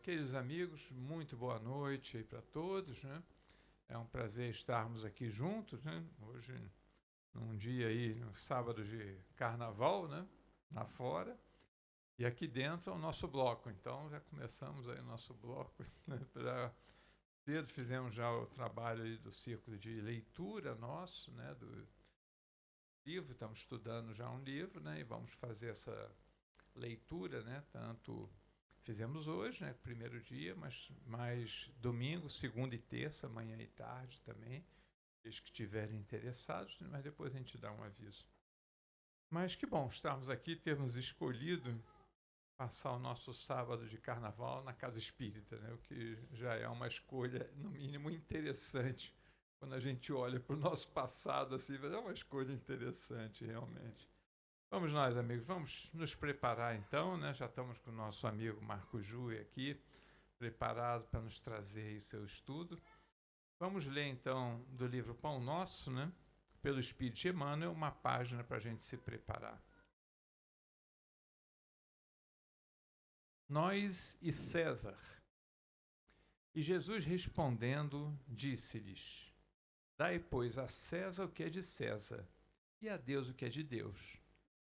Queridos amigos, muito boa noite para todos, né? É um prazer estarmos aqui juntos, né? Hoje, num dia aí, no sábado de carnaval, né? Lá fora. E aqui dentro é o nosso bloco. Então, já começamos aí o nosso bloco. Né? Cedo fizemos já o trabalho aí do círculo de leitura nosso, né? Do livro, estamos estudando já um livro, né? E vamos fazer essa leitura, né? Tanto fizemos hoje, né? Primeiro dia, mas mais domingo, segunda e terça, manhã e tarde também. Eles que estiverem interessados, né? Mas depois a gente dá um aviso. Mas que bom estarmos aqui, termos escolhido passar o nosso sábado de carnaval na Casa Espírita, né? O que já é uma escolha, no mínimo, interessante. Quando a gente olha para o nosso passado, assim, é uma escolha interessante, realmente. Vamos nós, amigos, vamos nos preparar então, né? Já estamos com o nosso amigo Marco Júlio aqui, preparado para nos trazer aí seu estudo. Vamos ler então do livro Pão Nosso, né? Pelo Espírito de Emmanuel, uma página para a gente se preparar. Nós e César. E Jesus respondendo, disse-lhes: Dai, pois, a César o que é de César, e a Deus o que é de Deus.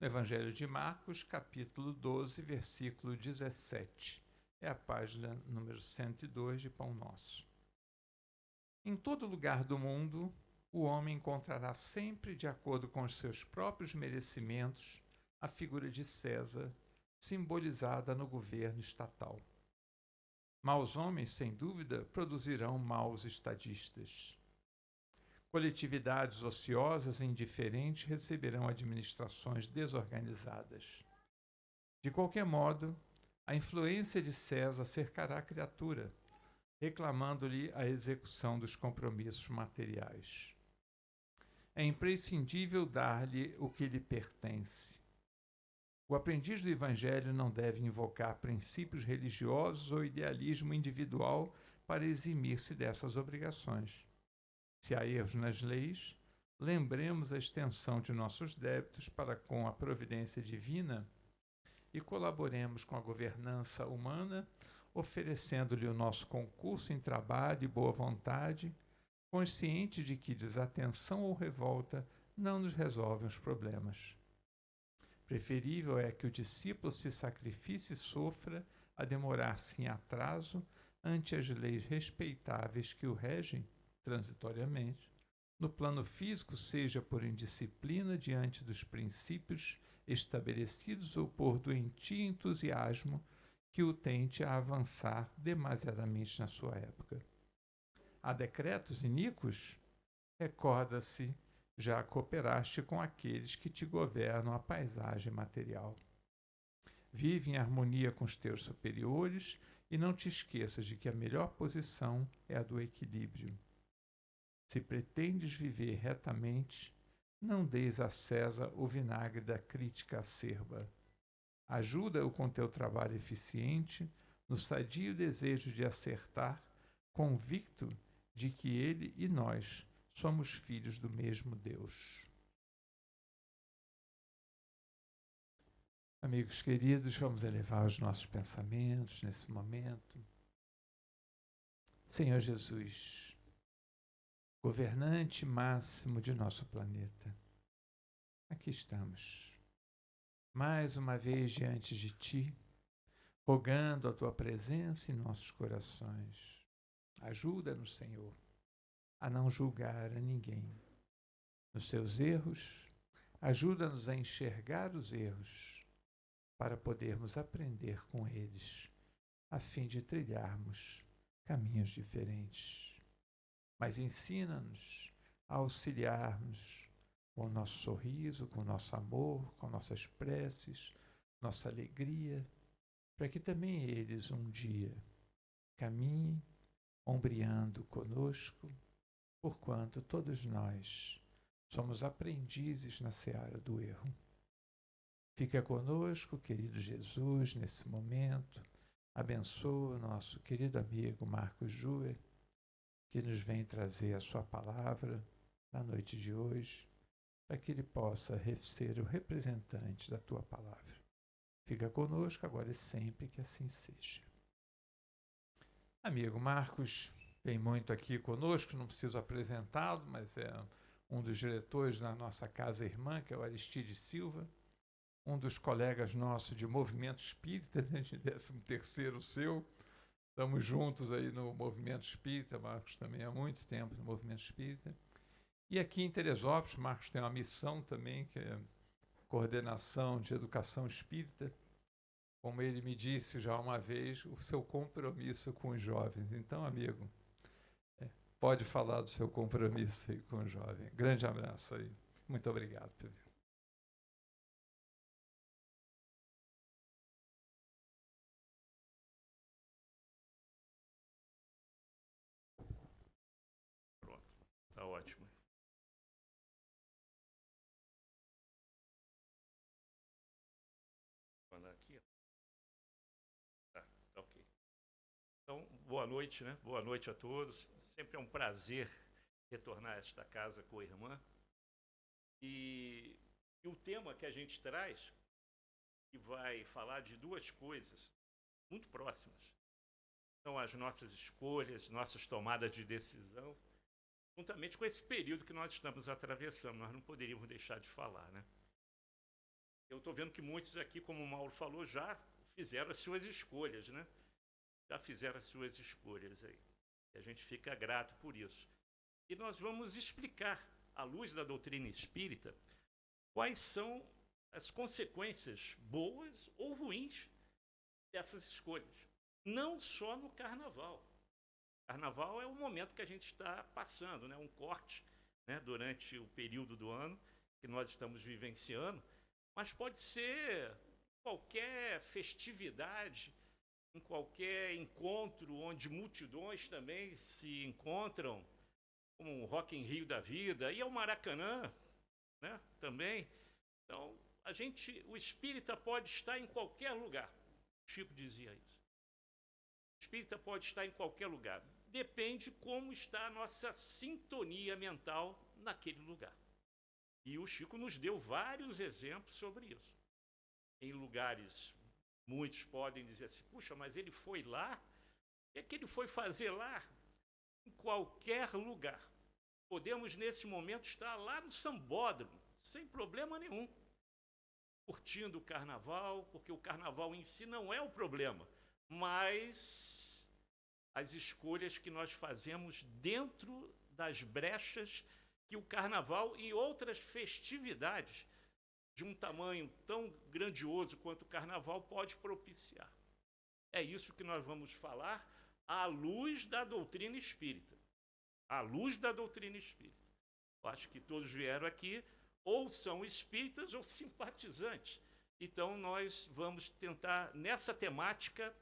No Evangelho de Marcos, capítulo 12, versículo 17. É a página número 102 de Pão Nosso. Em todo lugar do mundo, o homem encontrará sempre, de acordo com os seus próprios merecimentos, a figura de César, simbolizada no governo estatal. Maus homens, sem dúvida, produzirão maus estadistas. Coletividades ociosas e indiferentes receberão administrações desorganizadas. De qualquer modo, a influência de César cercará a criatura, reclamando-lhe a execução dos compromissos materiais. É imprescindível dar-lhe o que lhe pertence. O aprendiz do Evangelho não deve invocar princípios religiosos ou idealismo individual para eximir-se dessas obrigações. Se há erros nas leis, lembremos a extensão de nossos débitos para com a providência divina e colaboremos com a governança humana, oferecendo-lhe o nosso concurso em trabalho e boa vontade, consciente de que desatenção ou revolta não nos resolvem os problemas. Preferível é que o discípulo se sacrifique e sofra a demorar-se em atraso ante as leis respeitáveis que o regem, transitoriamente, no plano físico, seja por indisciplina diante dos princípios estabelecidos ou por doentio entusiasmo que o tente a avançar demasiadamente na sua época. Há decretos iníquos? Recorda-se, já cooperaste com aqueles que te governam a paisagem material. Vive em harmonia com os teus superiores e não te esqueças de que a melhor posição é a do equilíbrio. Se pretendes viver retamente, não deis a César o vinagre da crítica acerba. Ajuda-o com teu trabalho eficiente, no sadio desejo de acertar, convicto de que ele e nós somos filhos do mesmo Deus. Amigos queridos, vamos elevar os nossos pensamentos nesse momento. Senhor Jesus, governante máximo de nosso planeta, aqui estamos, mais uma vez diante de Ti, rogando a Tua presença em nossos corações. Ajuda-nos, Senhor, a não julgar a ninguém. Nos seus erros, ajuda-nos a enxergar os erros, para podermos aprender com eles, a fim de trilharmos caminhos diferentes. Mas ensina-nos a auxiliarmos com o nosso sorriso, com o nosso amor, com nossas preces, nossa alegria, para que também eles um dia caminhem ombreando conosco, porquanto todos nós somos aprendizes na seara do erro. Fica conosco, querido Jesus, nesse momento. Abençoa o nosso querido amigo Marcos Júlio, que nos vem trazer a sua palavra na noite de hoje, para que ele possa ser o representante da tua palavra. Fica conosco agora e sempre, que assim seja. Amigo Marcos vem muito aqui conosco, não preciso apresentá-lo, mas é um dos diretores da nossa casa irmã, que é o Aristide Silva, um dos colegas nossos de movimento espírita, né, de 13º seu. Estamos juntos aí no movimento espírita, Marcos também há muito tempo no movimento espírita. E aqui em Teresópolis, Marcos tem uma missão também, que é coordenação de educação espírita. Como ele me disse já uma vez, o seu compromisso com os jovens. Então, amigo, pode falar do seu compromisso aí com o jovem. Grande abraço aí. Muito obrigado. Pronto, tá ótimo. Vou mandar aqui. Tá ok. Então, boa noite, né? Boa noite a todos. Sempre é um prazer retornar a esta casa com a irmã. E o tema que a gente traz, que vai falar de duas coisas muito próximas. São as nossas escolhas, nossas tomadas de decisão, juntamente com esse período que nós estamos atravessando. Nós não poderíamos deixar de falar, né? Eu estou vendo que muitos aqui, como o Mauro falou, já fizeram as suas escolhas, né? Já fizeram as suas escolhas aí. E a gente fica grato por isso. E nós vamos explicar, à luz da doutrina espírita, quais são as consequências boas ou ruins dessas escolhas. Não só no carnaval. Carnaval é o momento que a gente está passando, né? Um corte, né? Durante o período do ano que nós estamos vivenciando, mas pode ser qualquer festividade, em qualquer encontro onde multidões também se encontram, como o Rock in Rio da vida, e ao Maracanã, né? Também. Então, o espírita pode estar em qualquer lugar. Chico dizia isso. O espírita pode estar em qualquer lugar. Depende como está a nossa sintonia mental naquele lugar. E o Chico nos deu vários exemplos sobre isso. Em lugares, muitos podem dizer assim, puxa, mas ele foi lá? O que ele foi fazer lá? Em qualquer lugar. Podemos, nesse momento, estar lá no sambódromo, sem problema nenhum. Curtindo o carnaval, porque o carnaval em si não é o problema, mas as escolhas que nós fazemos dentro das brechas que o carnaval e outras festividades de um tamanho tão grandioso quanto o carnaval pode propiciar. É isso que nós vamos falar à luz da doutrina espírita. À luz da doutrina espírita. Eu acho que todos vieram aqui ou são espíritas ou simpatizantes. Então nós vamos tentar, nessa temática,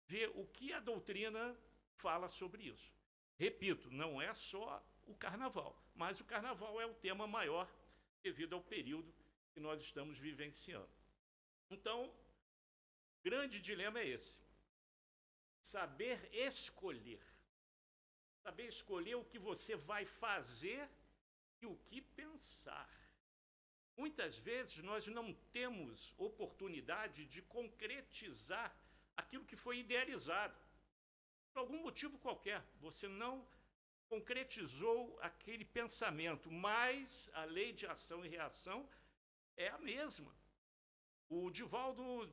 ver o que a doutrina fala sobre isso. Repito, não é só o carnaval, mas o carnaval é o tema maior devido ao período que nós estamos vivenciando. Então, o grande dilema é esse. Saber escolher. Saber escolher o que você vai fazer e o que pensar. Muitas vezes nós não temos oportunidade de concretizar aquilo que foi idealizado. Por algum motivo qualquer, você não concretizou aquele pensamento, mas a lei de ação e reação é a mesma. O Divaldo,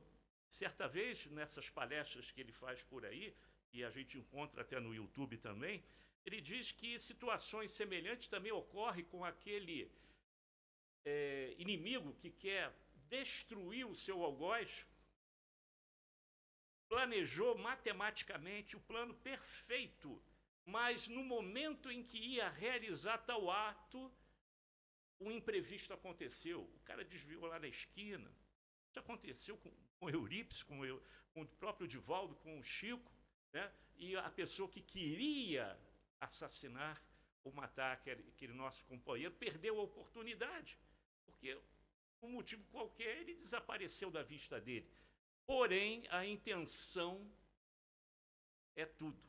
certa vez, nessas palestras que ele faz por aí, e a gente encontra até no YouTube também, ele diz que situações semelhantes também ocorrem com aquele inimigo que quer destruir o seu algoz, planejou matematicamente o plano perfeito, mas no momento em que ia realizar tal ato, um imprevisto aconteceu. O cara desviou lá na esquina. Isso aconteceu com Eurípides, com o próprio Divaldo, com o Chico, né? E a pessoa que queria assassinar ou matar aquele nosso companheiro perdeu a oportunidade, porque por um motivo qualquer ele desapareceu da vista dele. Porém, a intenção é tudo.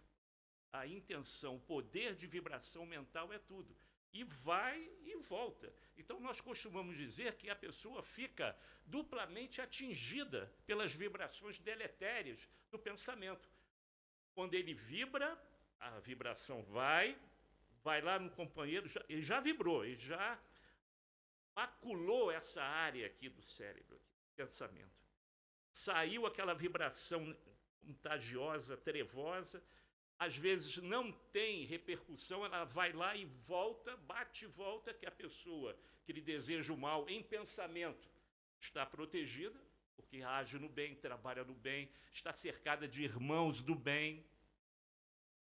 A intenção, o poder de vibração mental é tudo. E vai e volta. Então, nós costumamos dizer que a pessoa fica duplamente atingida pelas vibrações deletérias do pensamento. Quando ele vibra, a vibração vai lá no companheiro, ele já vibrou, ele já maculou essa área aqui do cérebro, aqui, pensamento. Saiu aquela vibração contagiosa, trevosa, às vezes não tem repercussão, ela vai lá e volta, bate e volta, que a pessoa que lhe deseja o mal em pensamento está protegida, porque age no bem, trabalha no bem, está cercada de irmãos do bem.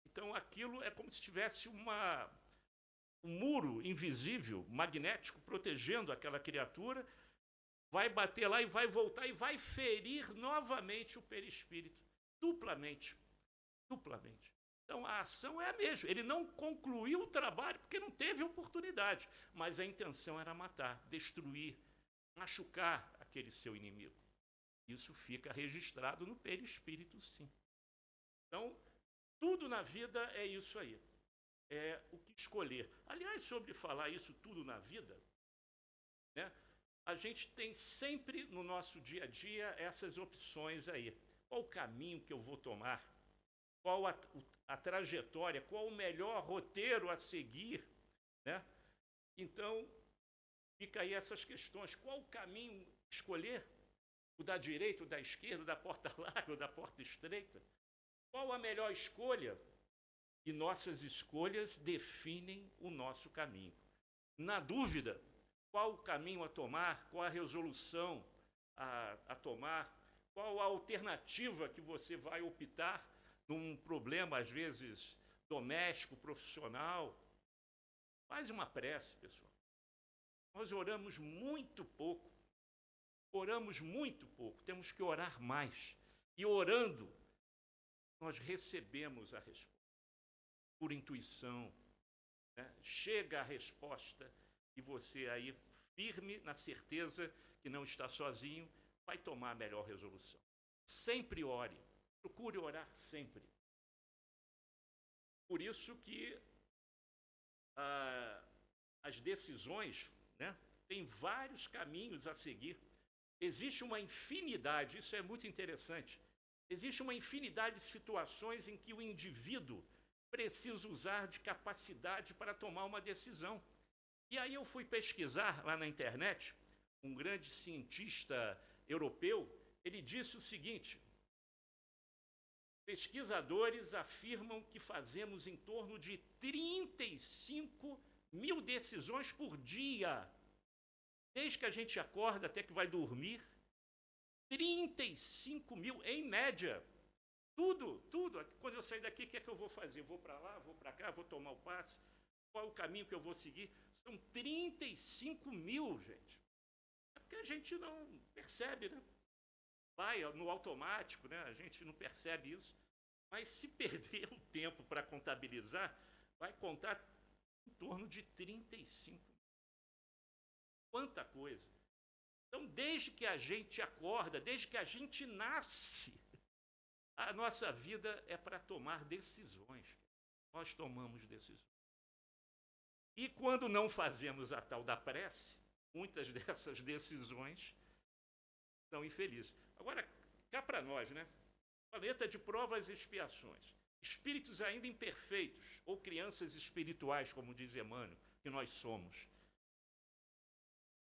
Então aquilo é como se tivesse um muro invisível, magnético, protegendo aquela criatura, vai bater lá e vai voltar e vai ferir novamente o perispírito, duplamente. Então a ação é a mesma, ele não concluiu o trabalho porque não teve oportunidade, mas a intenção era matar, destruir, machucar aquele seu inimigo. Isso fica registrado no perispírito, sim. Então, tudo na vida é isso aí. É o que escolher. Aliás, sobre falar isso tudo na vida, né, a gente tem sempre no nosso dia a dia essas opções aí. Qual o caminho que eu vou tomar? Qual a trajetória? Qual o melhor roteiro a seguir? Né? Então, fica aí essas questões. Qual o caminho escolher? O da direita, o da esquerda, o da porta larga, o da porta estreita? Qual a melhor escolha? E nossas escolhas definem o nosso caminho. Na dúvida, qual o caminho a tomar? Qual a resolução a tomar? Qual a alternativa que você vai optar num problema, às vezes, doméstico, profissional? Faz uma prece, pessoal. Nós oramos muito pouco. Temos que orar mais. E orando, nós recebemos a resposta. Por intuição, né? Chega a resposta e você aí, firme na certeza que não está sozinho, vai tomar a melhor resolução. Sempre ore, procure orar sempre. Por isso que as decisões, né, tem vários caminhos a seguir. Existe uma infinidade, isso é muito interessante, existe uma infinidade de situações em que o indivíduo precisa usar de capacidade para tomar uma decisão. E aí eu fui pesquisar lá na internet, um grande cientista europeu, ele disse o seguinte: pesquisadores afirmam que fazemos em torno de 35 mil decisões por dia. Desde que a gente acorda até que vai dormir, 35 mil em média. Tudo. Quando eu sair daqui, o que é que eu vou fazer? Vou para lá, vou para cá, vou tomar o passe? Qual é o caminho que eu vou seguir? São 35 mil, gente. É porque a gente não percebe, né? Vai no automático, né? A gente não percebe isso. Mas se perder o tempo para contabilizar, vai contar em torno de 35 mil. Quanta coisa. Então, desde que a gente acorda, desde que a gente nasce, a nossa vida é para tomar decisões. Nós tomamos decisões. E quando não fazemos a tal da prece, muitas dessas decisões são infelizes. Agora, cá para nós, né? Planeta de provas e expiações. Espíritos ainda imperfeitos, ou crianças espirituais, como diz Emmanuel, que nós somos.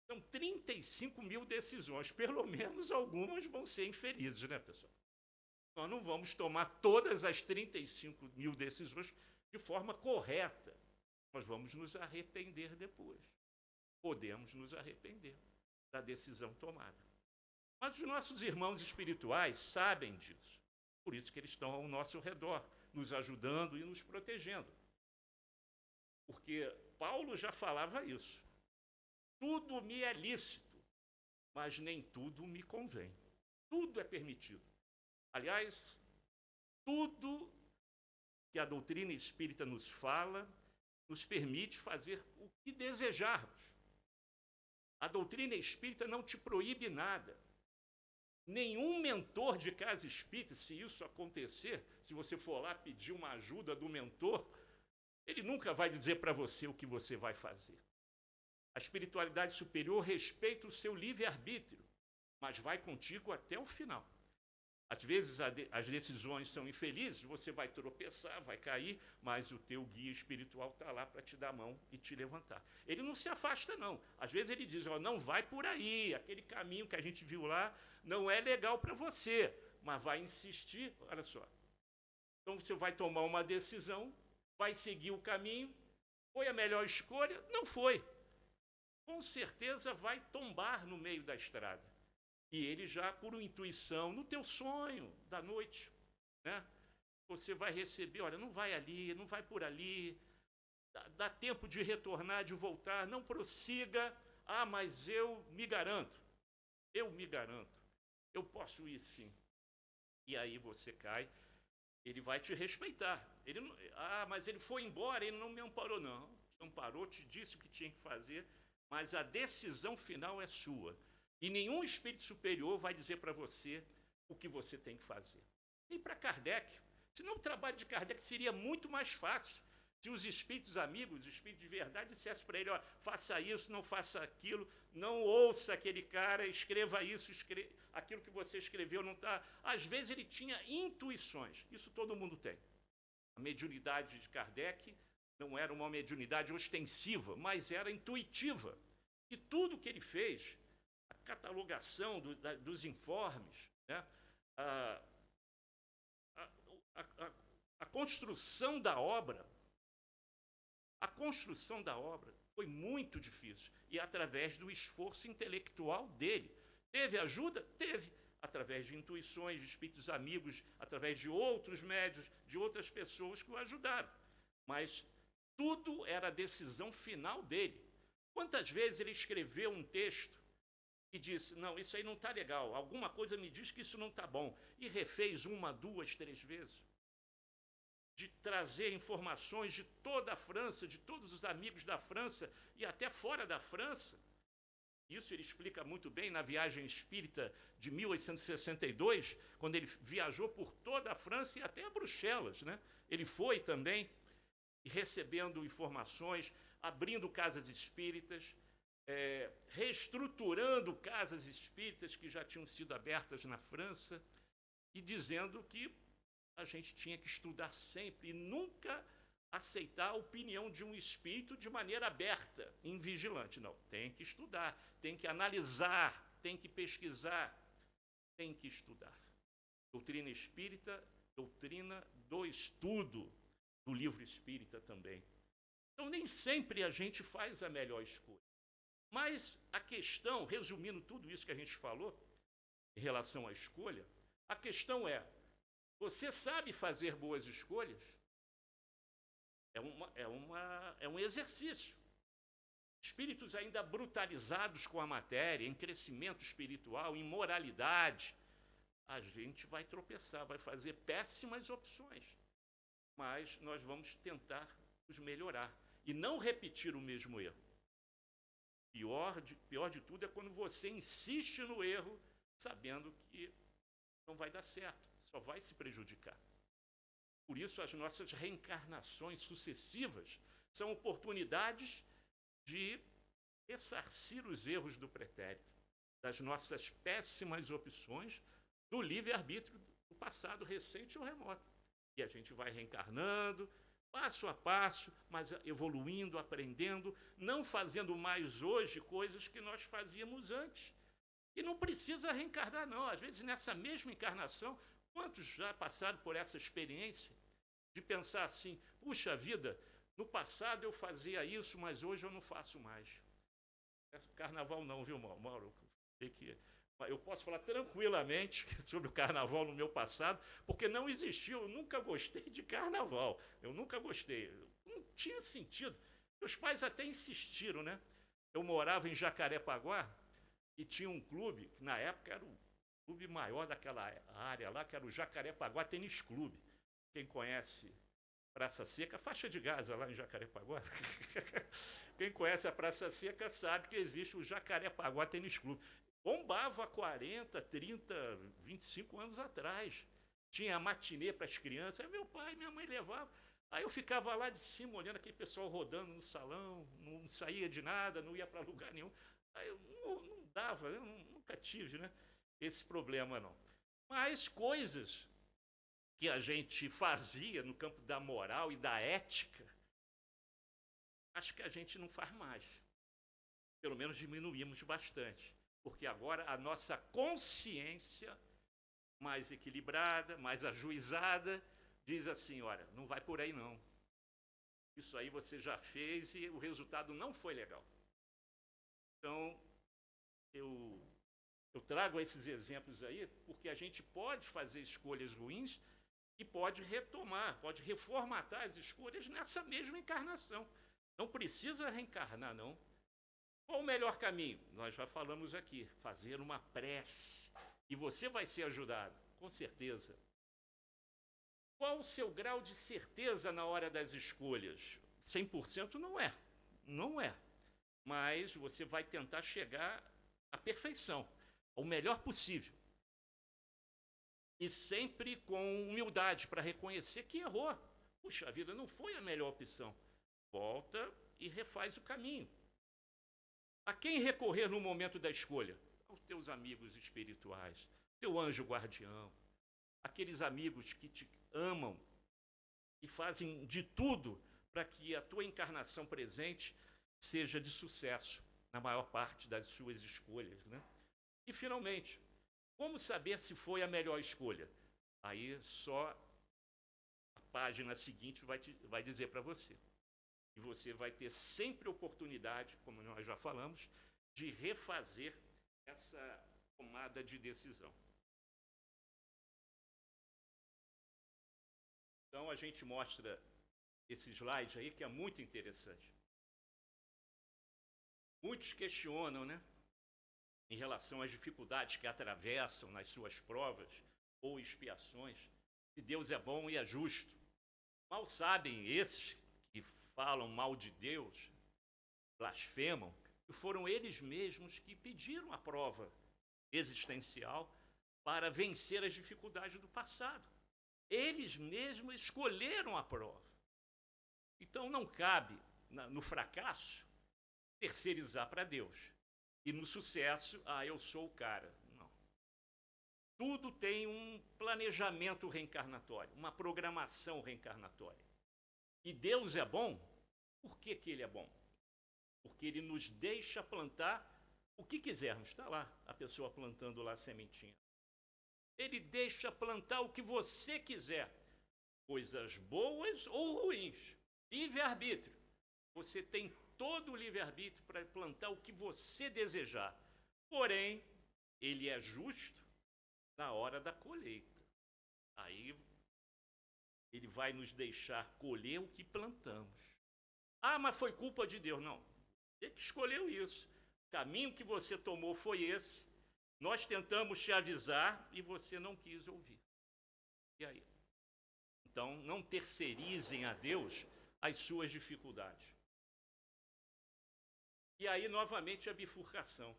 São 35 mil decisões. Pelo menos algumas vão ser infelizes, né, pessoal? Nós não vamos tomar todas as 35 mil decisões de forma correta. Nós vamos nos arrepender depois. Podemos nos arrepender da decisão tomada. Mas os nossos irmãos espirituais sabem disso. Por isso que eles estão ao nosso redor, nos ajudando e nos protegendo. Porque Paulo já falava isso. Tudo me é lícito, mas nem tudo me convém. Tudo é permitido. Aliás, tudo que a doutrina espírita nos fala, nos permite fazer o que desejarmos. A doutrina espírita não te proíbe nada. Nenhum mentor de casa espírita, se isso acontecer, se você for lá pedir uma ajuda do mentor, ele nunca vai dizer para você o que você vai fazer. A espiritualidade superior respeita o seu livre-arbítrio, mas vai contigo até o final. Às vezes as decisões são infelizes, você vai tropeçar, vai cair, mas o teu guia espiritual está lá para te dar a mão e te levantar. Ele não se afasta, não. Às vezes ele diz, não vai por aí, aquele caminho que a gente viu lá não é legal para você, mas vai insistir, olha só. Então você vai tomar uma decisão, vai seguir o caminho, foi a melhor escolha? Não foi. Com certeza vai tombar no meio da estrada. E ele já, por intuição, no teu sonho da noite, né? Você vai receber, olha, não vai ali, não vai por ali, dá tempo de retornar, de voltar, não prossiga. Mas eu me garanto, eu posso ir sim. E aí você cai, ele vai te respeitar. Ele não, mas ele foi embora, ele não me amparou, não. Amparou, te disse o que tinha que fazer, mas a decisão final é sua. E nenhum espírito superior vai dizer para você o que você tem que fazer. Nem para Kardec. Senão o trabalho de Kardec seria muito mais fácil se os espíritos amigos, os espíritos de verdade, dissessem para ele, faça isso, não faça aquilo, não ouça aquele cara, escreva isso, aquilo que você escreveu não está... Às vezes ele tinha intuições, isso todo mundo tem. A mediunidade de Kardec não era uma mediunidade ostensiva, mas era intuitiva. E tudo que ele fez, a catalogação dos informes, né? A construção da obra, foi muito difícil, e através do esforço intelectual dele. Teve ajuda? Teve, através de intuições, de espíritos amigos, através de outros médios, de outras pessoas que o ajudaram. Mas tudo era a decisão final dele. Quantas vezes ele escreveu um texto e disse, não, isso aí não está legal, alguma coisa me diz que isso não está bom, e refez 1, 2, 3 vezes, de trazer informações de toda a França, de todos os amigos da França, e até fora da França. Isso ele explica muito bem na viagem espírita de 1862, quando ele viajou por toda a França e até Bruxelas, né? Ele foi também, e recebendo informações, abrindo casas espíritas, reestruturando casas espíritas que já tinham sido abertas na França, e dizendo que a gente tinha que estudar sempre e nunca aceitar a opinião de um espírito de maneira aberta, invigilante. Não, tem que estudar, tem que analisar, tem que pesquisar, tem que estudar. Doutrina espírita, doutrina do estudo, do livro espírita também. Então, nem sempre a gente faz a melhor escolha. Mas a questão, resumindo tudo isso que a gente falou, em relação à escolha, a questão é, você sabe fazer boas escolhas? É um exercício. Espíritos ainda brutalizados com a matéria, em crescimento espiritual, em moralidade, a gente vai tropeçar, vai fazer péssimas opções. Mas nós vamos tentar nos melhorar e não repetir o mesmo erro. Pior de tudo é quando você insiste no erro, sabendo que não vai dar certo, só vai se prejudicar. Por isso, as nossas reencarnações sucessivas são oportunidades de ressarcir os erros do pretérito, das nossas péssimas opções, do livre-arbítrio do passado recente ou remoto. E a gente vai reencarnando, passo a passo, mas evoluindo, aprendendo, não fazendo mais hoje coisas que nós fazíamos antes. E não precisa reencarnar, não. Às vezes, nessa mesma encarnação, quantos já passaram por essa experiência de pensar assim, puxa vida, no passado eu fazia isso, mas hoje eu não faço mais. Carnaval não, viu, Mauro? Eu posso falar tranquilamente sobre o carnaval no meu passado, porque não existiu, eu nunca gostei de carnaval. Eu nunca gostei. Não tinha sentido. Meus pais até insistiram, né? Eu morava em Jacarepaguá e tinha um clube, que na época era o clube maior daquela área lá, que era o Jacarepaguá Tênis Clube. Quem conhece Praça Seca, faixa de Gaza lá em Jacarepaguá. Quem conhece a Praça Seca sabe que existe o Jacarepaguá Tênis Clube. Bombava há 40, 30, 25 anos atrás. Tinha a matinê para as crianças. Aí meu pai e minha mãe levavam. Aí eu ficava lá de cima olhando aquele pessoal rodando no salão, não saía de nada, não ia para lugar nenhum. Aí eu não dava, eu nunca tive, né, esse problema, não. Mas coisas que a gente fazia no campo da moral e da ética, acho que a gente não faz mais. Pelo menos diminuímos bastante. Porque agora a nossa consciência, mais equilibrada, mais ajuizada, diz assim, olha, não vai por aí não. Isso aí você já fez e o resultado não foi legal. Então, eu trago esses exemplos aí porque a gente pode fazer escolhas ruins e pode retomar, pode reformatar as escolhas nessa mesma encarnação. Não precisa reencarnar, não. Qual o melhor caminho? Nós já falamos aqui, fazer uma prece. E você vai ser ajudado, com certeza. Qual o seu grau de certeza na hora das escolhas? 100% não é. Não é. Mas você vai tentar chegar à perfeição, ao melhor possível. E sempre com humildade para reconhecer que errou. Puxa, a vida não foi a melhor opção. Volta e refaz o caminho. A quem recorrer no momento da escolha? Aos teus amigos espirituais, teu anjo guardião, aqueles amigos que te amam e fazem de tudo para que a tua encarnação presente seja de sucesso na maior parte das suas escolhas, né? E, finalmente, como saber se foi a melhor escolha? Aí só a página seguinte vai dizer para você. E você vai ter sempre oportunidade, como nós já falamos, de refazer essa tomada de decisão. Então, a gente mostra esse slide aí, que é muito interessante. Muitos questionam, né, em relação às dificuldades que atravessam nas suas provas ou expiações, se Deus é bom e é justo. Mal sabem esses que falam mal de Deus, blasfemam, que foram eles mesmos que pediram a prova existencial para vencer as dificuldades do passado. Eles mesmos escolheram a prova. Então não cabe, no fracasso, terceirizar para Deus. E no sucesso, eu sou o cara. Não. Tudo tem um planejamento reencarnatório, uma programação reencarnatória. E Deus é bom. Por que que Ele é bom? Porque Ele nos deixa plantar o que quisermos. Está lá a pessoa plantando lá a sementinha. Ele deixa plantar o que você quiser. Coisas boas ou ruins. Livre-arbítrio. Você tem todo o livre-arbítrio para plantar o que você desejar. Porém, Ele é justo na hora da colheita. Aí Ele vai nos deixar colher o que plantamos. Mas foi culpa de Deus. Não. Ele que escolheu isso. O caminho que você tomou foi esse. Nós tentamos te avisar e você não quis ouvir. E aí? Então, não terceirizem a Deus as suas dificuldades. E aí, novamente, a bifurcação.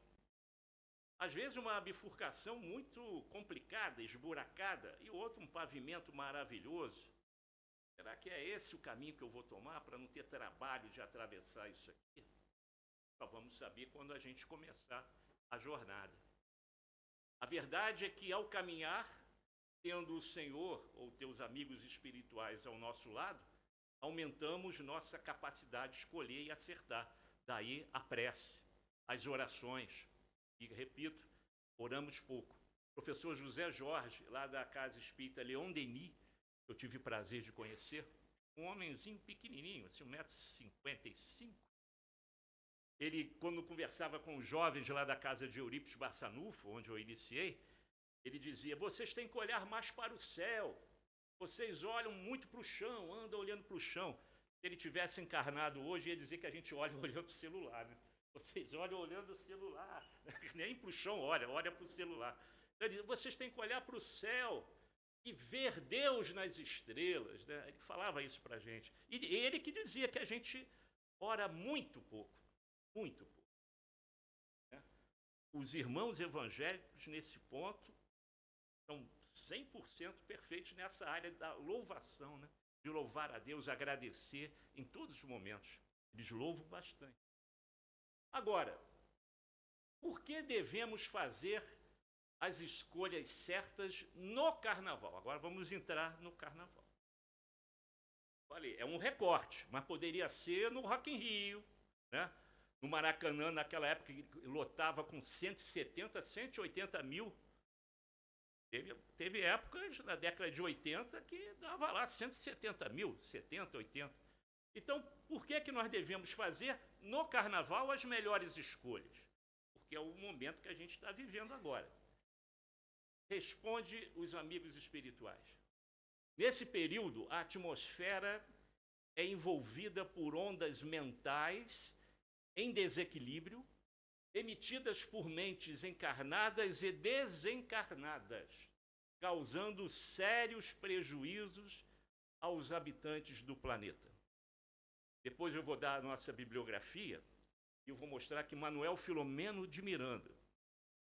Às vezes, uma bifurcação muito complicada, esburacada, e outro, um pavimento maravilhoso. Será que é esse o caminho que eu vou tomar para não ter trabalho de atravessar isso aqui? Só vamos saber quando a gente começar a jornada. A verdade é que, ao caminhar, tendo o Senhor ou teus amigos espirituais ao nosso lado, aumentamos nossa capacidade de escolher e acertar. Daí a prece, as orações. E, repito, oramos pouco. O professor José Jorge, lá da Casa Espírita Leon Denis, eu tive o prazer de conhecer, um homenzinho pequenininho, assim, 1,55 m. Ele, quando conversava com os jovens lá da casa de Eurípides Barçanufo, onde eu iniciei, ele dizia, vocês têm que olhar mais para o céu, vocês olham muito para o chão, andam olhando para o chão. Se ele tivesse encarnado hoje, ia dizer que a gente olha olhando para o celular, né? Vocês olham olhando o celular, nem para o chão olha para o celular. Então, ele dizia, vocês têm que olhar para o céu e ver Deus nas estrelas, né? Ele falava isso para a gente. E ele que dizia que a gente ora muito pouco. Muito pouco. Né? Os irmãos evangélicos, nesse ponto, são 100% perfeitos nessa área da louvação, né? De louvar a Deus, agradecer em todos os momentos. Eles louvam bastante. Agora, por que devemos fazer as escolhas certas no carnaval. Agora vamos entrar no carnaval. Falei, é um recorte, mas poderia ser no Rock in Rio, né? No Maracanã, naquela época, lotava com 170, 180 mil. Teve épocas, na década de 80, que dava lá 170 mil, 70, 80. Então, por que nós devemos fazer no carnaval as melhores escolhas? Porque é o momento que a gente está vivendo agora. Responde os amigos espirituais. Nesse período, a atmosfera é envolvida por ondas mentais em desequilíbrio, emitidas por mentes encarnadas e desencarnadas, causando sérios prejuízos aos habitantes do planeta. Depois eu vou dar a nossa bibliografia e eu vou mostrar que Manuel Filomeno de Miranda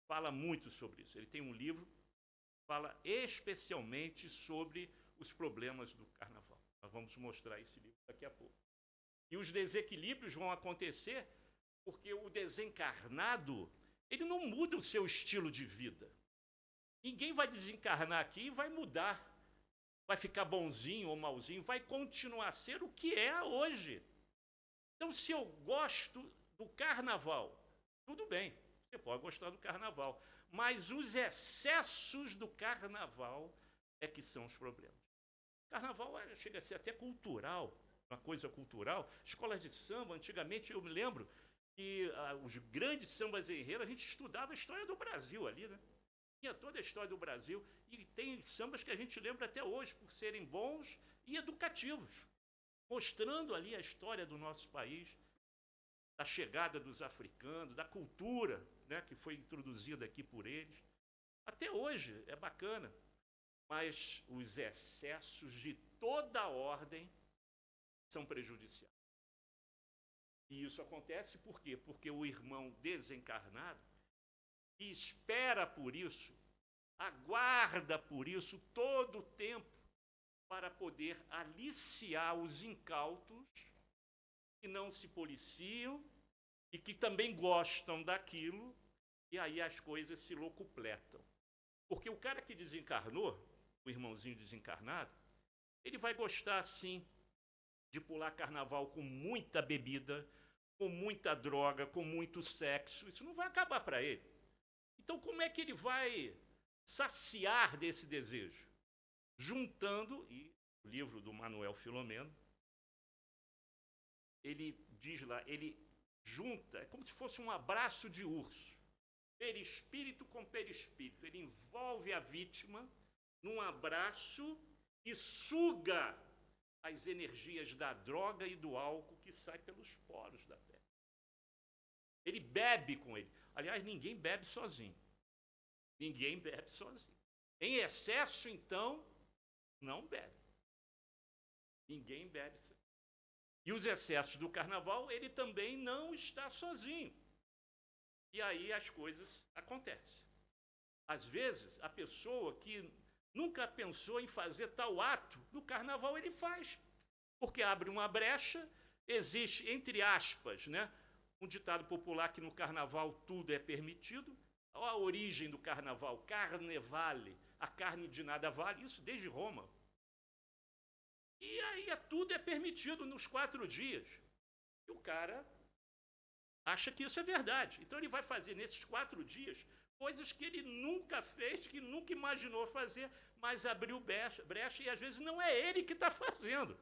fala muito sobre isso. Ele tem um livro que fala especialmente sobre os problemas do carnaval. Nós vamos mostrar esse livro daqui a pouco. E os desequilíbrios vão acontecer porque o desencarnado, ele não muda o seu estilo de vida. Ninguém vai desencarnar aqui e vai mudar. Vai ficar bonzinho ou malzinho, vai continuar a ser o que é hoje. Então, se eu gosto do carnaval, tudo bem, você pode gostar do carnaval, mas os excessos do carnaval é que são os problemas. Carnaval chega a ser até cultural, uma coisa cultural. Escolas de samba, antigamente eu me lembro que os grandes sambas enredo, a gente estudava a história do Brasil ali, né? Tinha toda a história do Brasil, e tem sambas que a gente lembra até hoje por serem bons e educativos, mostrando ali a história do nosso país, da chegada dos africanos, da cultura, né, que foi introduzida aqui por eles. Até hoje é bacana, mas os excessos de toda ordem são prejudiciais. E isso acontece por quê? Porque o irmão desencarnado e espera por isso, aguarda por isso todo o tempo para poder aliciar os incautos que não se policiam e que também gostam daquilo, e aí as coisas se locupletam. Porque o cara que desencarnou, o irmãozinho desencarnado, ele vai gostar sim de pular carnaval com muita bebida, com muita droga, com muito sexo. Isso não vai acabar para ele. Então, como é que ele vai saciar desse desejo? Juntando, e o livro do Manuel Filomeno, ele diz lá, ele junta, é como se fosse um abraço de urso, perispírito com perispírito. Ele envolve a vítima num abraço e suga as energias da droga e do álcool que saem pelos poros da pele. Ele bebe com ele. Aliás, ninguém bebe sozinho. Ninguém bebe sozinho. Em excesso, então, não bebe. Ninguém bebe sozinho. E os excessos do carnaval, ele também não está sozinho. E aí as coisas acontecem. Às vezes, a pessoa que nunca pensou em fazer tal ato, no carnaval ele faz. Porque abre uma brecha, existe, entre aspas, né, um ditado popular que no carnaval tudo é permitido. A origem do carnaval, carne vale, a carne de nada vale, isso desde Roma. E aí tudo é permitido nos 4 dias. E o cara acha que isso é verdade. Então ele vai fazer nesses 4 dias coisas que ele nunca fez, que nunca imaginou fazer, mas abriu brecha e às vezes não é ele que está fazendo.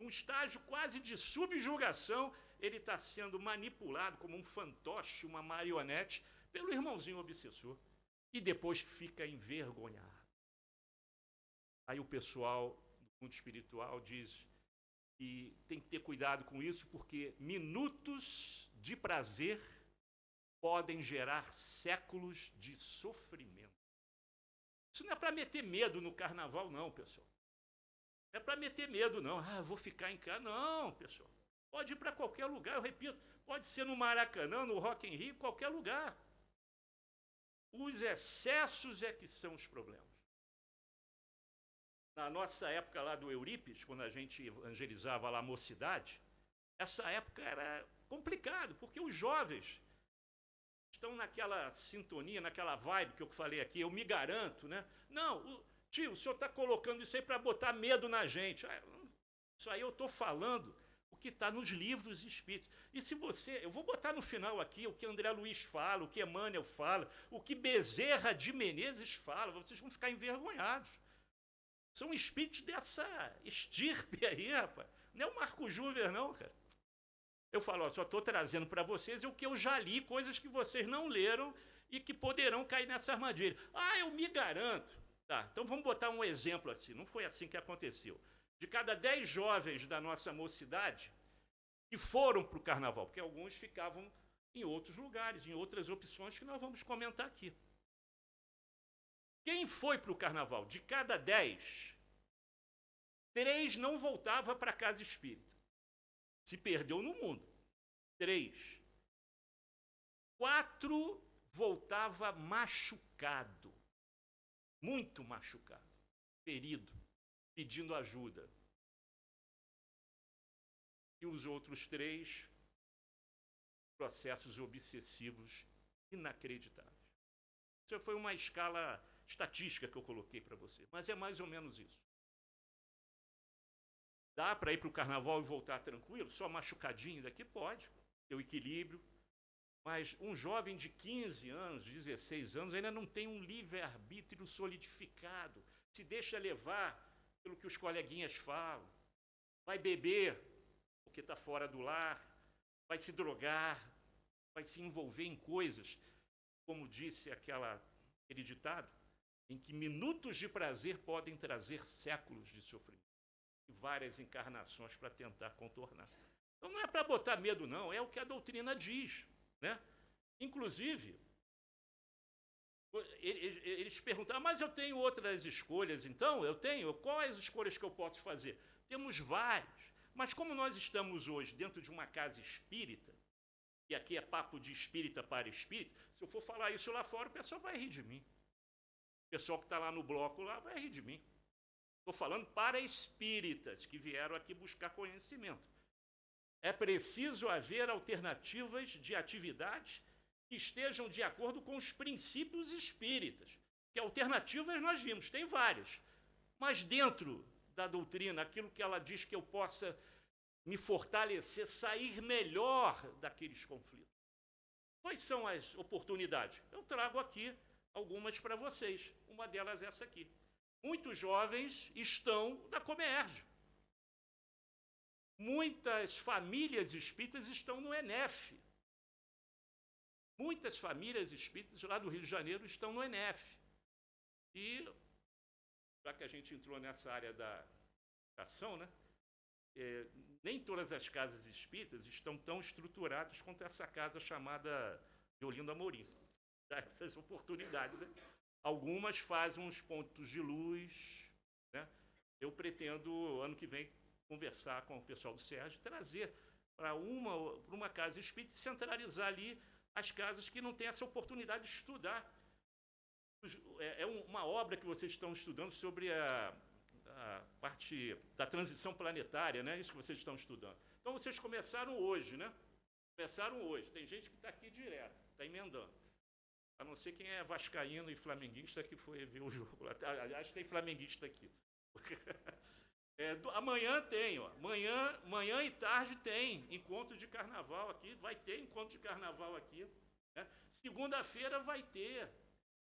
Um estágio quase de subjugação, ele está sendo manipulado como um fantoche, uma marionete, pelo irmãozinho obsessor. E depois fica envergonhado. Aí o pessoal do mundo espiritual diz que tem que ter cuidado com isso, porque minutos de prazer podem gerar séculos de sofrimento. Isso não é para meter medo no carnaval, não, pessoal. Não é para meter medo, não. Ah, vou ficar em casa. Não, pessoal. Pode ir para qualquer lugar, eu repito. Pode ser no Maracanã, no Rock in Rio, qualquer lugar. Os excessos é que são os problemas. Na nossa época lá do Eurípides, quando a gente evangelizava lá a mocidade, essa época era complicado, porque os jovens estão naquela sintonia, naquela vibe que eu falei aqui, eu me garanto, né? Não, tio, o senhor está colocando isso aí para botar medo na gente. Isso aí eu estou falando o que está nos livros espíritos. E se você, eu vou botar no final aqui o que André Luiz fala, o que Emmanuel fala, o que Bezerra de Menezes fala, vocês vão ficar envergonhados. São espíritos dessa estirpe aí, rapaz. Não é o Marco Júnior, não, cara. Eu falo, ó, só estou trazendo para vocês o que eu já li, coisas que vocês não leram e que poderão cair nessa armadilha. Eu me garanto. Tá, então vamos botar um exemplo assim. Não foi assim que aconteceu. De cada 10 jovens da nossa mocidade que foram para o carnaval, porque alguns ficavam em outros lugares, em outras opções que nós vamos comentar aqui. Quem foi para o carnaval? De cada 10, 3 não voltava para a casa espírita. Se perdeu no mundo. 3. 4 voltava machucado. Muito machucado. Ferido. Pedindo ajuda. E os outros 3, processos obsessivos inacreditáveis. Isso foi uma escala estatística que eu coloquei para você, mas é mais ou menos isso. Dá para ir para o carnaval e voltar tranquilo? Só machucadinho daqui? Pode, ter o equilíbrio. Mas um jovem de 15 anos, 16 anos, ainda não tem um livre-arbítrio solidificado. Se deixa levar pelo que os coleguinhas falam. Vai beber, porque está fora do lar. Vai se drogar. Vai se envolver em coisas, como disse aquele ditado, em que minutos de prazer podem trazer séculos de sofrimento. E várias encarnações para tentar contornar. Então não é para botar medo, não, é o que a doutrina diz, né? Inclusive, eles perguntam, mas eu tenho outras escolhas, então? Eu tenho? Quais escolhas que eu posso fazer? Temos várias, mas como nós estamos hoje dentro de uma casa espírita, e aqui é papo de espírita para espírita, se eu for falar isso lá fora, o pessoal vai rir de mim. O pessoal que está lá no bloco lá vai rir de mim. Estou falando para espíritas que vieram aqui buscar conhecimento. É preciso haver alternativas de atividades que estejam de acordo com os princípios espíritas. Que alternativas nós vimos, tem várias. Mas dentro da doutrina, aquilo que ela diz que eu possa me fortalecer, sair melhor daqueles conflitos. Quais são as oportunidades? Eu trago aqui algumas para vocês. Uma delas é essa aqui. Muitos jovens estão na Comerge. Muitas famílias espíritas estão no ENEF. Muitas famílias espíritas lá do Rio de Janeiro estão no ENEF. E, já que a gente entrou nessa área da educação, né? Nem todas as casas espíritas estão tão estruturadas quanto essa casa chamada de Olinda Amorim. Dá essas oportunidades, né? Algumas fazem uns pontos de luz, né? Eu pretendo, ano que vem, conversar com o pessoal do Sérgio, trazer para uma casa espírita, centralizar ali as casas que não têm essa oportunidade de estudar. É uma obra que vocês estão estudando sobre a parte da transição planetária, né? Isso que vocês estão estudando. Então, vocês começaram hoje, né? Começaram hoje. Tem gente que está aqui direto, está emendando. A não ser quem é vascaíno e flamenguista que foi ver o jogo. Aliás, tem flamenguista aqui. Amanhã tem, ó. Manhã e tarde tem encontro de carnaval aqui. Vai ter encontro de carnaval aqui. Né? Segunda-feira vai ter.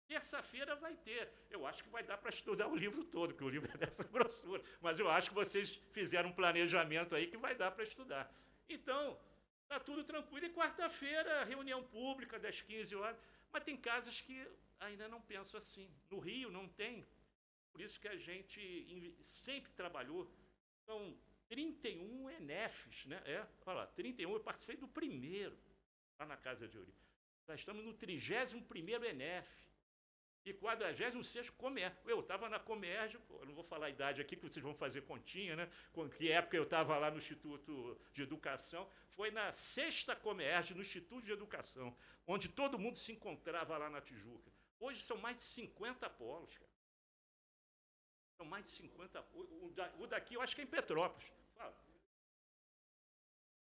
Terça-feira vai ter. Eu acho que vai dar para estudar o livro todo, porque o livro é dessa grossura. Mas eu acho que vocês fizeram um planejamento aí que vai dar para estudar. Então, está tudo tranquilo. E quarta-feira, reunião pública das 15 horas. Mas tem casas que ainda não pensam assim. No Rio não tem. Por isso que a gente sempre trabalhou. São 31 ENEFs, né? Olha lá, 31. Eu participei do primeiro, lá na Casa de Ouro. Nós estamos no 31º ENEF. E 46º Comerge. Eu estava na Comerge, eu não vou falar a idade aqui, que vocês vão fazer continha, né? Com que época eu estava lá no Instituto de Educação. Foi na 6ª Comerge, no Instituto de Educação, onde todo mundo se encontrava lá na Tijuca. Hoje são mais de 50 polos, cara. São mais de 50 polos. O daqui eu acho que é em Petrópolis. Fala.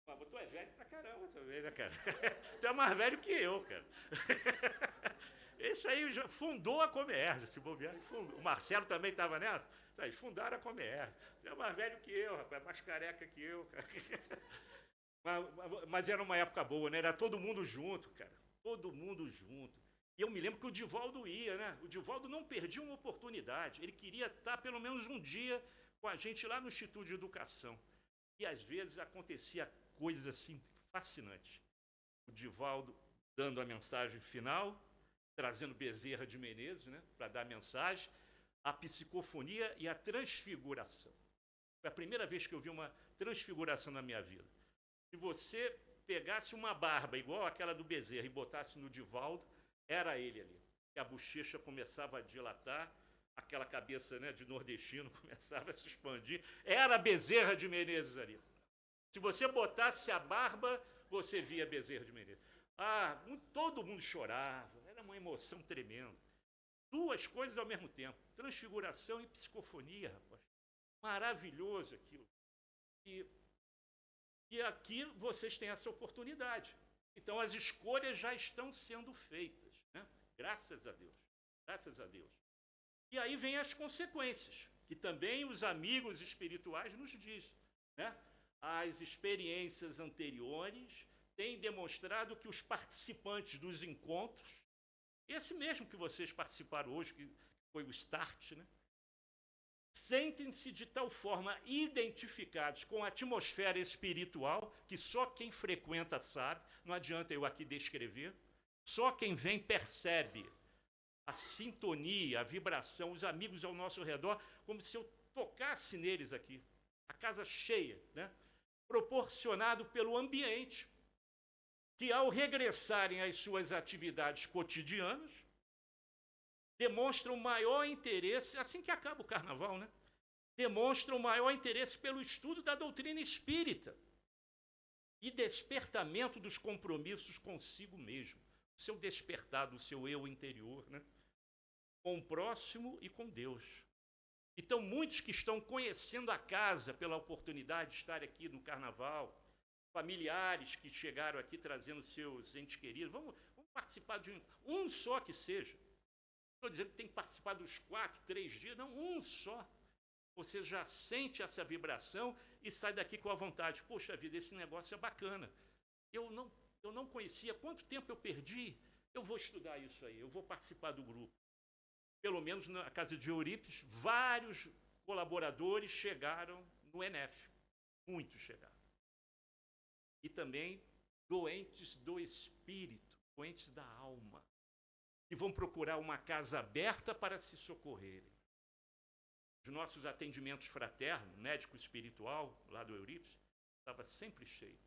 Mas tu é velho pra caramba também, né, cara? Tu é mais velho que eu, cara. Esse aí já fundou a Comerge, se bobear. O Marcelo também estava nessa. Eles fundaram a Comerge. Tu é mais velho que eu, rapaz, mais careca que eu, cara. Mas era uma época boa, né? Era todo mundo junto, cara. Todo mundo junto. E eu me lembro que o Divaldo ia, né? O Divaldo não perdia uma oportunidade. Ele queria estar pelo menos um dia com a gente lá no Instituto de Educação. E às vezes acontecia coisas assim fascinantes. O Divaldo dando a mensagem final, trazendo Bezerra de Menezes, né, para dar a mensagem, a psicofonia e a transfiguração. Foi a primeira vez que eu vi uma transfiguração na minha vida. Se você pegasse uma barba igual aquela do Bezerra e botasse no Divaldo, era ele ali. Que a bochecha começava a dilatar, aquela cabeça, né, de nordestino começava a se expandir. Era Bezerra de Menezes ali. Se você botasse a barba, você via Bezerra de Menezes. Todo mundo chorava, era uma emoção tremenda. Duas coisas ao mesmo tempo, transfiguração e psicofonia, rapaz. Maravilhoso aquilo. E aqui vocês têm essa oportunidade. Então as escolhas já estão sendo feitas, né? Graças a Deus. Graças a Deus. E aí vem as consequências, que também os amigos espirituais nos dizem, né? As experiências anteriores têm demonstrado que os participantes dos encontros, esse mesmo que vocês participaram hoje, que foi o Start, né? Sentem-se de tal forma identificados com a atmosfera espiritual que só quem frequenta sabe, não adianta eu aqui descrever, só quem vem percebe a sintonia, a vibração, os amigos ao nosso redor, como se eu tocasse neles aqui, a casa cheia, né? Proporcionado pelo ambiente, que ao regressarem às suas atividades cotidianas, demonstram maior interesse, assim que acaba o carnaval, né? Demonstram maior interesse pelo estudo da doutrina espírita e despertamento dos compromissos consigo mesmo, o seu despertar do seu eu interior, né? Com o próximo e com Deus. Então, muitos que estão conhecendo a casa pela oportunidade de estar aqui no carnaval, familiares que chegaram aqui trazendo seus entes queridos, vamos participar de um só que seja. Estou dizendo que tem que participar dos 4, 3 dias, não, um só. Você já sente essa vibração e sai daqui com a vontade. Poxa vida, esse negócio é bacana. Eu não conhecia, quanto tempo eu perdi? Eu vou estudar isso aí, eu vou participar do grupo. Pelo menos na casa de Eurípides, vários colaboradores chegaram no ENEF. Muitos chegaram. E também doentes do espírito, doentes da alma, que vão procurar uma casa aberta para se socorrerem. Os nossos atendimentos fraternos, médico espiritual, lá do Eurípides, estava sempre cheio.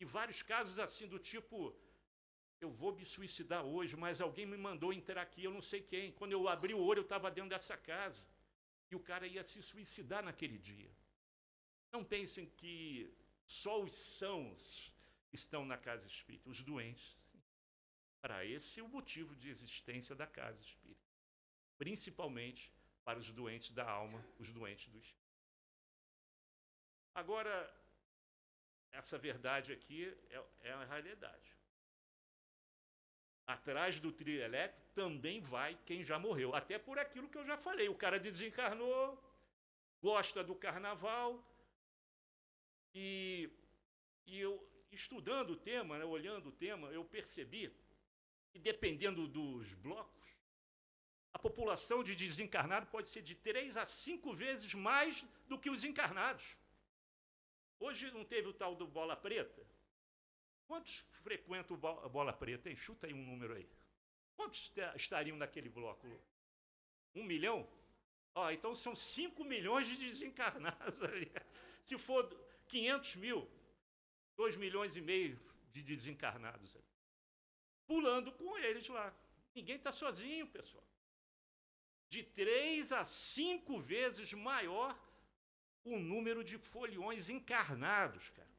E vários casos assim do tipo, eu vou me suicidar hoje, mas alguém me mandou entrar aqui, eu não sei quem. Quando eu abri o olho, eu estava dentro dessa casa. E o cara ia se suicidar naquele dia. Não pensem que só os sãos estão na casa espírita, os doentes. Sim. Para esse é o motivo de existência da casa espírita. Principalmente para os doentes da alma, os doentes do espírito. Agora, essa verdade aqui é a realidade. Atrás do trio elétrico também vai quem já morreu. Até por aquilo que eu já falei. O cara desencarnou, gosta do carnaval. E eu, estudando o tema, né, olhando o tema, eu percebi que, dependendo dos blocos, a população de desencarnado pode ser de 3 a 5 vezes mais do que os encarnados. Hoje não teve o tal do Bola Preta? Quantos frequentam a Bola Preta, hein? Chuta aí um número aí. Quantos estariam naquele bloco? 1 milhão? Então são 5 milhões de desencarnados ali. Se for 500 mil, 2 milhões e meio de desencarnados ali. Pulando com eles lá. Ninguém está sozinho, pessoal. De 3 a 5 vezes maior o número de foliões encarnados, cara.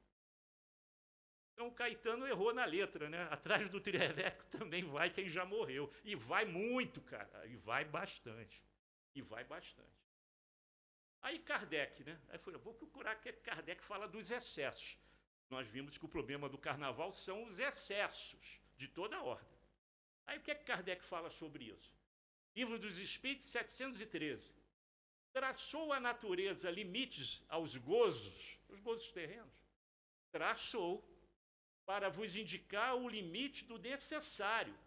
Então o Caetano errou na letra, né? Atrás do trio elétrico também vai quem já morreu. E vai muito, cara. E vai bastante. E vai bastante. Aí Kardec, né? Aí foi, eu vou procurar que Kardec fala dos excessos. nós vimos que o problema do carnaval são os excessos de toda a ordem. Aí o que é que Kardec fala sobre isso? Livro dos Espíritos, 713. Traçou a natureza limites aos gozos, os gozos terrenos. Traçou para vos indicar o limite do necessário,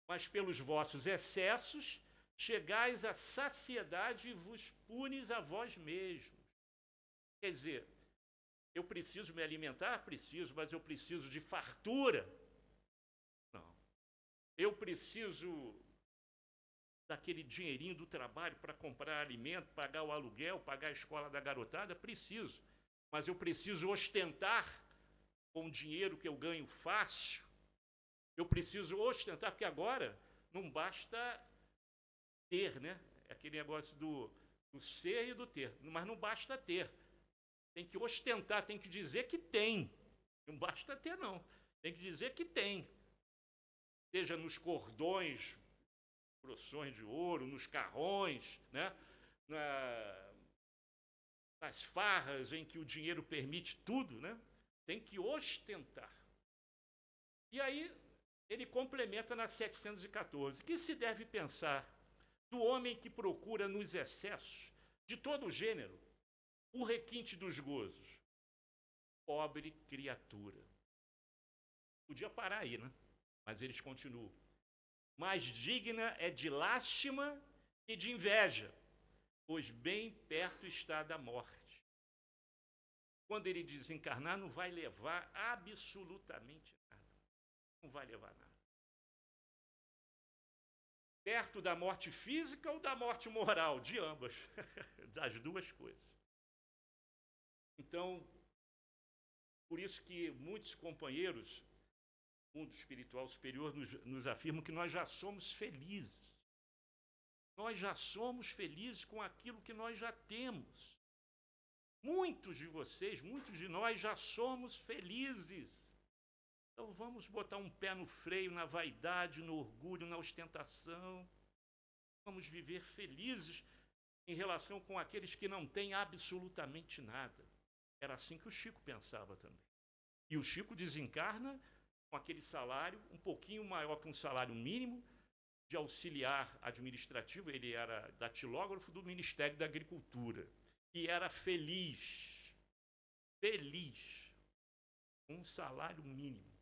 mas pelos vossos excessos chegais à saciedade e vos punes a vós mesmos. Quer dizer, eu preciso me alimentar? Preciso, mas eu preciso de fartura? Não. Eu preciso daquele dinheirinho do trabalho para comprar alimento, pagar o aluguel, pagar a escola da garotada? Preciso. Mas eu preciso ostentar com o dinheiro que eu ganho fácil. Eu preciso ostentar, porque agora não basta ter, né? É aquele negócio do ser e do ter. Mas não basta ter. Tem que ostentar, tem que dizer que tem. Não basta ter, não. Tem que dizer que tem. Seja nos cordões, broções de ouro, nos carrões, né? Nas farras em que o dinheiro permite tudo, né? Tem que ostentar. E aí ele complementa na 714. Que se deve pensar do homem que procura nos excessos de todo gênero o requinte dos gozos? Pobre criatura. Podia parar aí, né? Mas eles continuam. Mais digna é de lástima e de inveja, pois bem perto está da morte. Quando ele desencarnar, não vai levar absolutamente nada. Não vai levar nada. Perto da morte física ou da morte moral? De ambas. Das duas coisas. Então, por isso que muitos companheiros do mundo espiritual superior nos afirmam que nós já somos felizes. Nós já somos felizes com aquilo que nós já temos. Muitos de vocês, muitos de nós já somos felizes. Então vamos botar um pé no freio, na vaidade, no orgulho, na ostentação. Vamos viver felizes em relação com aqueles que não têm absolutamente nada. Era assim que o Chico pensava também. E o Chico desencarna com aquele salário um pouquinho maior que um salário mínimo de auxiliar administrativo. Ele era datilógrafo do Ministério da Agricultura. E era feliz, com um salário mínimo,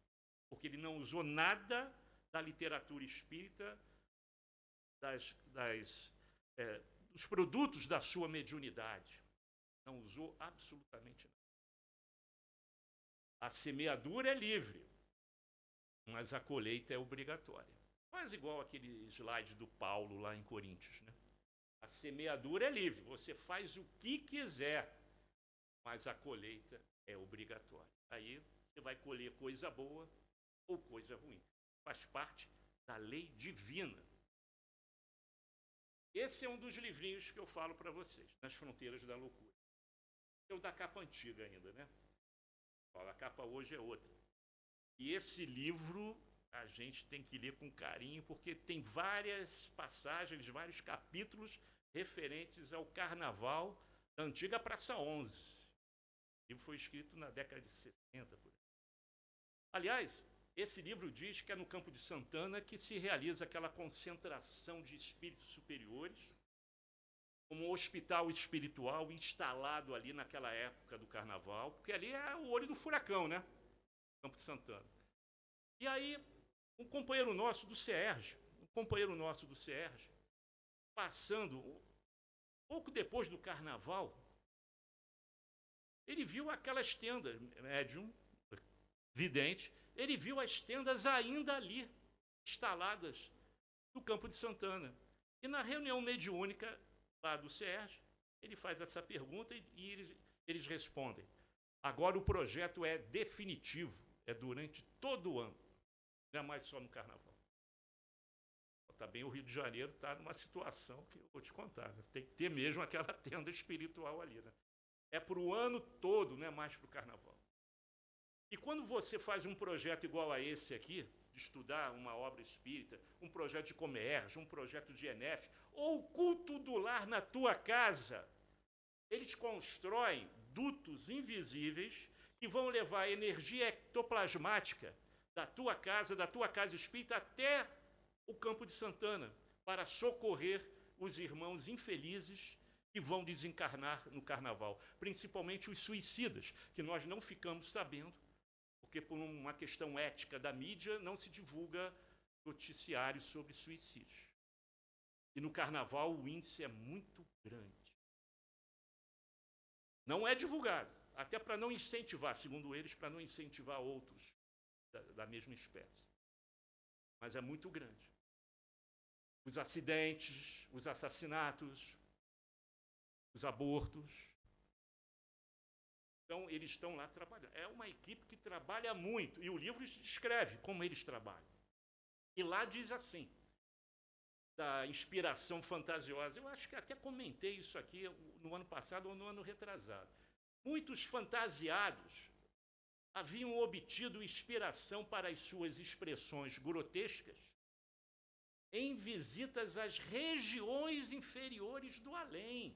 porque ele não usou nada da literatura espírita, dos produtos da sua mediunidade. Não usou absolutamente nada. A semeadura é livre, mas a colheita é obrigatória. Quase igual aquele slide do Paulo lá em Coríntios, né? A semeadura é livre, você faz o que quiser, mas a colheita é obrigatória. Aí você vai colher coisa boa ou coisa ruim. Faz parte da lei divina. Esse é um dos livrinhos que eu falo para vocês, Nas Fronteiras da Loucura. É o da capa antiga ainda, né? A capa hoje é outra. E esse livro a gente tem que ler com carinho, porque tem várias passagens, vários capítulos referentes ao carnaval da antiga Praça 11. O livro foi escrito na década de 60. Por aí. Aliás, esse livro diz que é no Campo de Santana que se realiza aquela concentração de espíritos superiores, como um hospital espiritual instalado ali naquela época do carnaval, porque ali é o olho do furacão, né? Campo de Santana. E aí, um companheiro nosso do CERJ, passando, pouco depois do carnaval, ele viu aquelas tendas, médium, vidente, ele viu as tendas ainda ali, instaladas no Campo de Santana. E na reunião mediúnica lá do CERJ, ele faz essa pergunta e eles respondem. Agora o projeto é definitivo, é durante todo o ano, não é mais só no carnaval. Também o Rio de Janeiro está numa situação que eu vou te contar, né? Tem que ter mesmo aquela tenda espiritual ali, né? É para o ano todo, não é mais para o carnaval. E quando você faz um projeto igual a esse aqui, de estudar uma obra espírita, um projeto de Comerge, um projeto de ENEF, ou culto do lar na tua casa, eles constroem dutos invisíveis que vão levar a energia ectoplasmática da tua casa espírita, até o Campo de Santana, para socorrer os irmãos infelizes que vão desencarnar no carnaval, principalmente os suicidas, que nós não ficamos sabendo, porque por uma questão ética da mídia não se divulga noticiários sobre suicídios. E no carnaval o índice é muito grande. Não é divulgado, até para não incentivar, segundo eles, para não incentivar outros da mesma espécie. Mas é muito grande. Os acidentes, os assassinatos, os abortos. Então, eles estão lá trabalhando. É uma equipe que trabalha muito. E o livro descreve como eles trabalham. E lá diz assim, da inspiração fantasiosa. Eu acho que até comentei isso aqui no ano passado ou no ano retrasado. Muitos fantasiados haviam obtido inspiração para as suas expressões grotescas em visitas às regiões inferiores do além,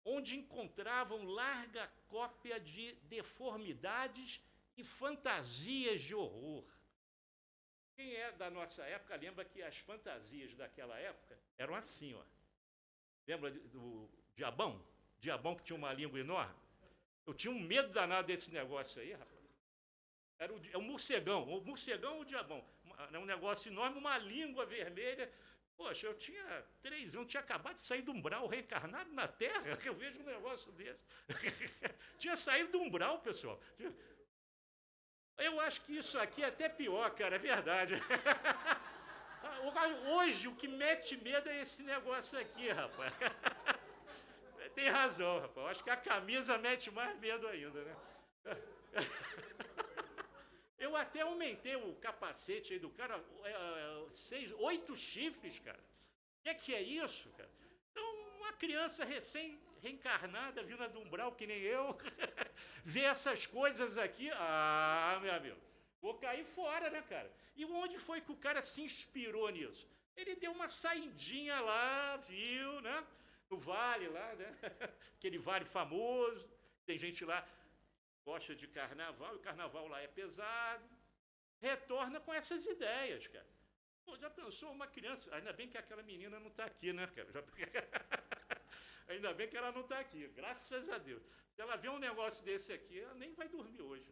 onde encontravam larga cópia de deformidades e fantasias de horror. Quem é da nossa época lembra que as fantasias daquela época eram assim, ó. Lembra do Diabão? Diabão que tinha uma língua enorme? Eu tinha um medo danado desse negócio aí, rapaz. Era o morcegão ou o Diabão. Era um negócio enorme, uma língua vermelha. Poxa, eu tinha 3 anos, tinha acabado de sair do umbral, reencarnado na Terra, que eu vejo um negócio desse. Tinha saído do umbral, pessoal. Eu acho que isso aqui é até pior, cara, é verdade. Hoje, o que mete medo é esse negócio aqui, rapaz. Tem razão, rapaz. Eu acho que a camisa mete mais medo ainda, né? Eu até aumentei o capacete aí do cara, 8 chifres, cara. O que é isso, cara? Então, uma criança recém-reencarnada, vinda do umbral, que nem eu, vê essas coisas aqui, meu amigo, vou cair fora, né, cara? E onde foi que o cara se inspirou nisso? Ele deu uma saidinha lá, viu, né? No vale lá, né? Aquele vale famoso, tem gente lá gosta de carnaval, e o carnaval lá é pesado, retorna com essas ideias, cara. Pô, já pensou uma criança, ainda bem que aquela menina não está aqui, né, cara? Ainda bem que ela não está aqui, graças a Deus. Se ela vê um negócio desse aqui, ela nem vai dormir hoje.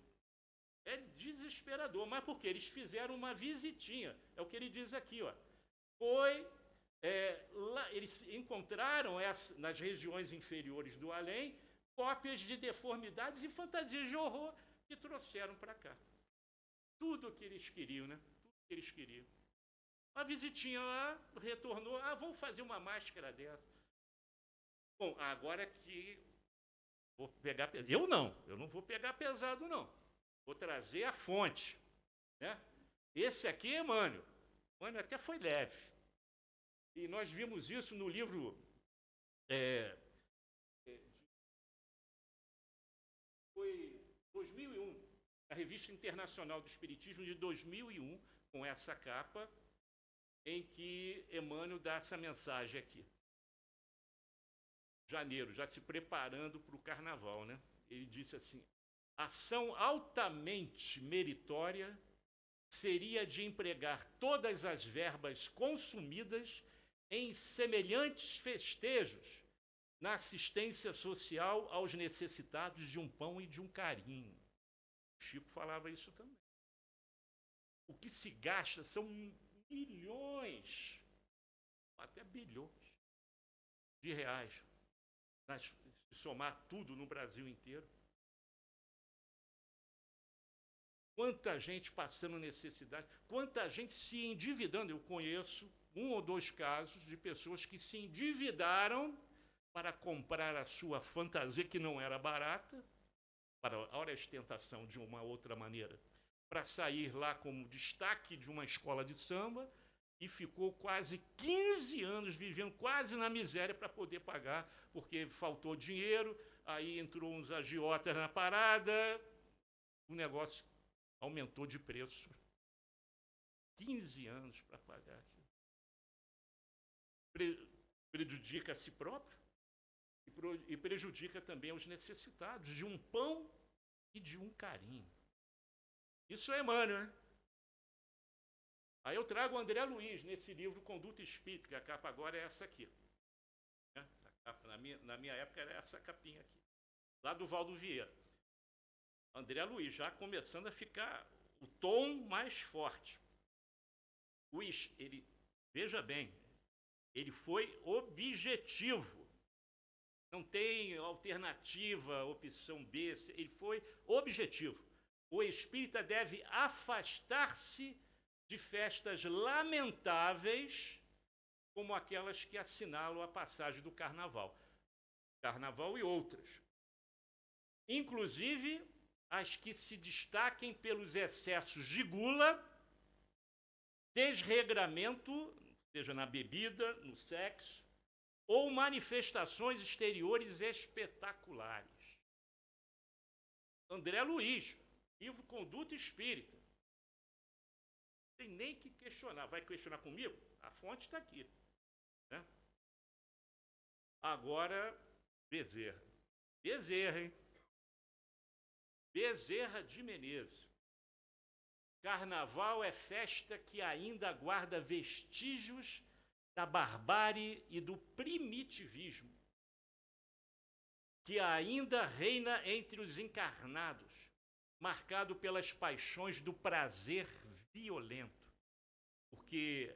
É desesperador, mas porque eles fizeram uma visitinha, é o que ele diz aqui, ó. Lá, eles encontraram nas regiões inferiores do além cópias de deformidades e fantasias de horror que trouxeram para cá. Tudo o que eles queriam, né? Tudo que eles queriam. Uma visitinha lá, retornou, vamos fazer uma máscara dessa. Bom, agora que vou pegar pesado. Eu não vou pegar pesado, não. Vou trazer a fonte, né? Esse aqui é Emmanuel. Emmanuel até foi leve. E nós vimos isso no livro foi 2001, a Revista Internacional do Espiritismo de 2001, com essa capa, em que Emmanuel dá essa mensagem aqui. Janeiro, já se preparando para o carnaval, né? Ele disse assim: ação altamente meritória seria de empregar todas as verbas consumidas em semelhantes festejos na assistência social aos necessitados de um pão e de um carinho. O Chico falava isso também. O que se gasta são milhões, até bilhões de reais, se somar tudo no Brasil inteiro. Quanta gente passando necessidade, quanta gente se endividando. Eu conheço 1 ou 2 casos de pessoas que se endividaram para comprar a sua fantasia, que não era barata, para a ostentação de uma outra maneira, para sair lá como destaque de uma escola de samba, e ficou quase 15 anos vivendo quase na miséria para poder pagar, porque faltou dinheiro, aí entrou uns agiotas na parada, o negócio aumentou de preço. 15 anos para pagar aquilo. Prejudica a si próprio e prejudica também os necessitados de um pão e de um carinho. Isso é Emmanuel, né? Aí eu trago o André Luiz nesse livro Conduta Espírita, que a capa agora é essa aqui. Né? A capa, na minha época era essa capinha aqui. Lá do Valdo Vieira. André Luiz, já começando a ficar o tom mais forte. Ele, veja bem, ele foi objetivo. Não tem alternativa, opção B, ele foi objetivo. O espírita deve afastar-se de festas lamentáveis, como aquelas que assinalam a passagem do carnaval. Carnaval e outras. Inclusive, as que se destaquem pelos excessos de gula, desregramento, seja na bebida, no sexo, ou manifestações exteriores espetaculares. André Luiz, livro Conduta Espírita. Não tem nem que questionar. Vai questionar comigo? A fonte está aqui. Né? Agora, Bezerra. Bezerra, hein? Bezerra de Menezes. Carnaval é festa que ainda guarda vestígios da barbárie e do primitivismo, que ainda reina entre os encarnados, marcado pelas paixões do prazer violento. Porque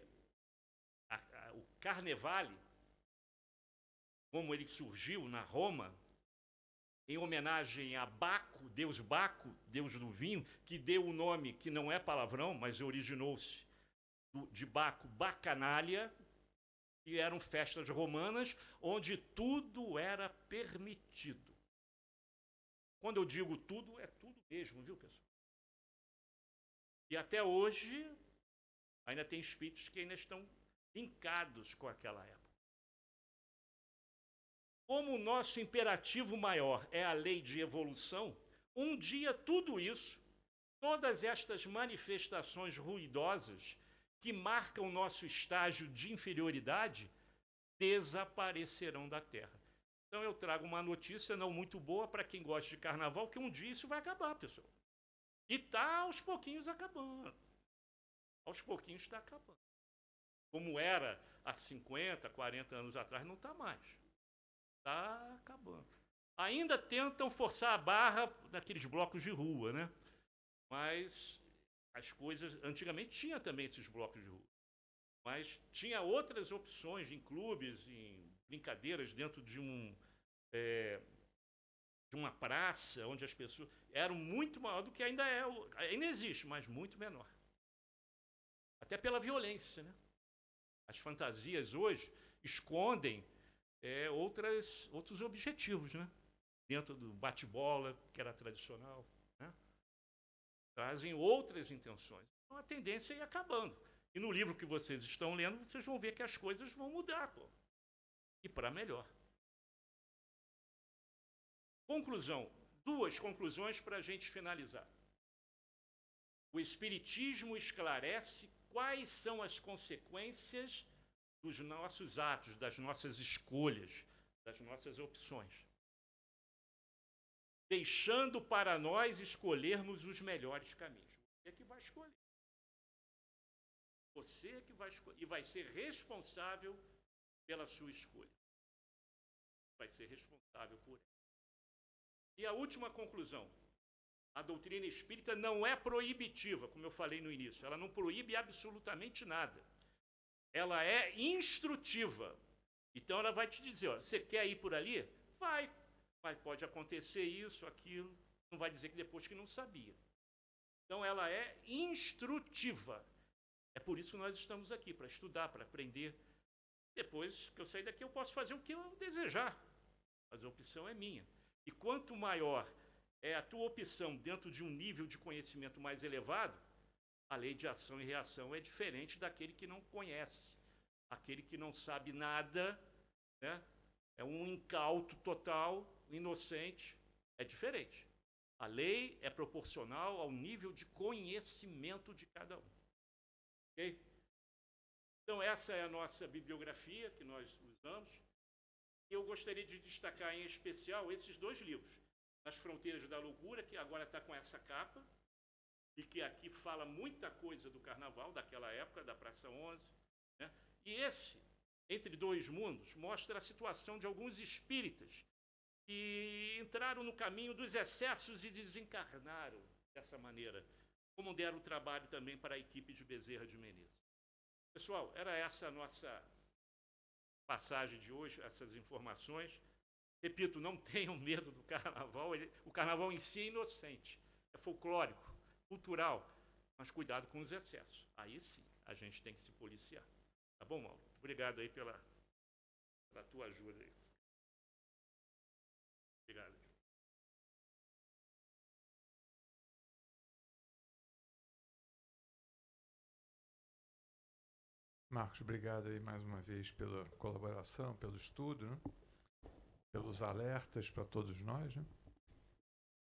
o Carnevale, como ele surgiu na Roma, em homenagem a Baco, Deus do vinho, que deu o nome, que não é palavrão, mas originou-se de Baco, Bacanália, que eram festas romanas, onde tudo era permitido. Quando eu digo tudo, é tudo mesmo, viu, pessoal? E até hoje, ainda tem espíritos que ainda estão linkados com aquela época. Como o nosso imperativo maior é a lei de evolução, um dia tudo isso, todas estas manifestações ruidosas que marcam o nosso estágio de inferioridade, desaparecerão da Terra. Então eu trago uma notícia não muito boa para quem gosta de carnaval, que um dia isso vai acabar, pessoal. E está aos pouquinhos acabando. Aos pouquinhos está acabando. Como era há 50, 40 anos atrás, não está mais. Está acabando. Ainda tentam forçar a barra naqueles blocos de rua, né? Mas as coisas... Antigamente tinha também esses blocos de rua. Mas tinha outras opções em clubes, em brincadeiras dentro de uma praça, onde as pessoas eram muito maior do que ainda é. Ainda existe, mas muito menor. Até pela violência, né? As fantasias hoje escondem outros objetivos, né? Dentro do bate-bola, que era tradicional, né? Trazem outras intenções. Então a tendência é ir acabando. E no livro que vocês estão lendo, vocês vão ver que as coisas vão mudar, pô. E para melhor. Conclusão. 2 conclusões para a gente finalizar. O Espiritismo esclarece quais são as consequências dos nossos atos, das nossas escolhas, das nossas opções. Deixando para nós escolhermos os melhores caminhos. Você é que vai escolher. Você é que vai escolher. E vai ser responsável pela sua escolha. Vai ser responsável por ela. E a última conclusão. A doutrina espírita não é proibitiva, como eu falei no início. Ela não proíbe absolutamente nada. Ela é instrutiva. Então ela vai te dizer, ó, você quer ir por ali? Vai. Mas pode acontecer isso, aquilo. Não vai dizer que depois que não sabia. Então ela é instrutiva. É por isso que nós estamos aqui, para estudar, para aprender. Depois que eu sair daqui, eu posso fazer o que eu desejar. Mas a opção é minha. E quanto maior é a tua opção dentro de um nível de conhecimento mais elevado, a lei de ação e reação é diferente daquele que não conhece. Aquele que não sabe nada, né? É um incauto total, inocente. É diferente. A lei é proporcional ao nível de conhecimento de cada um. Ok? Então, essa é a nossa bibliografia que nós usamos. Eu gostaria de destacar em especial esses 2 livros. Nas Fronteiras da Loucura, que agora está com essa capa, e que aqui fala muita coisa do carnaval, daquela época, da Praça 11. Né? E esse, Entre Dois Mundos, mostra a situação de alguns espíritas que entraram no caminho dos excessos e desencarnaram dessa maneira, como deram trabalho também para a equipe de Bezerra de Menezes. Pessoal, era essa a nossa passagem de hoje, essas informações. Repito, não tenham medo do carnaval, o carnaval em si é inocente, é folclórico, cultural, mas cuidado com os excessos. Aí sim, a gente tem que se policiar. Tá bom, Mauro? Obrigado aí pela tua ajuda aí. Obrigado. Marcos, obrigado aí mais uma vez pela colaboração, pelo estudo, né? Pelos alertas para todos nós, né?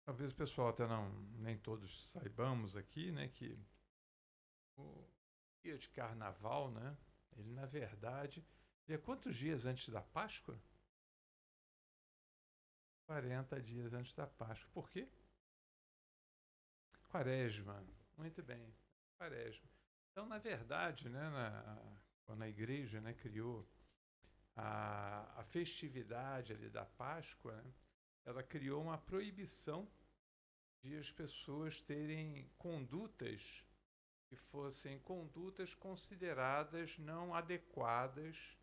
Talvez o pessoal até nem todos saibamos aqui, né, que o dia de carnaval, né, ele na verdade, ele é quantos dias antes da Páscoa? 40 dias antes da Páscoa. Por quê? Quaresma. Muito bem, Quaresma. Então, na verdade, né, quando a igreja, né, criou a festividade ali da Páscoa, né, ela criou uma proibição de as pessoas terem condutas que fossem condutas consideradas não adequadas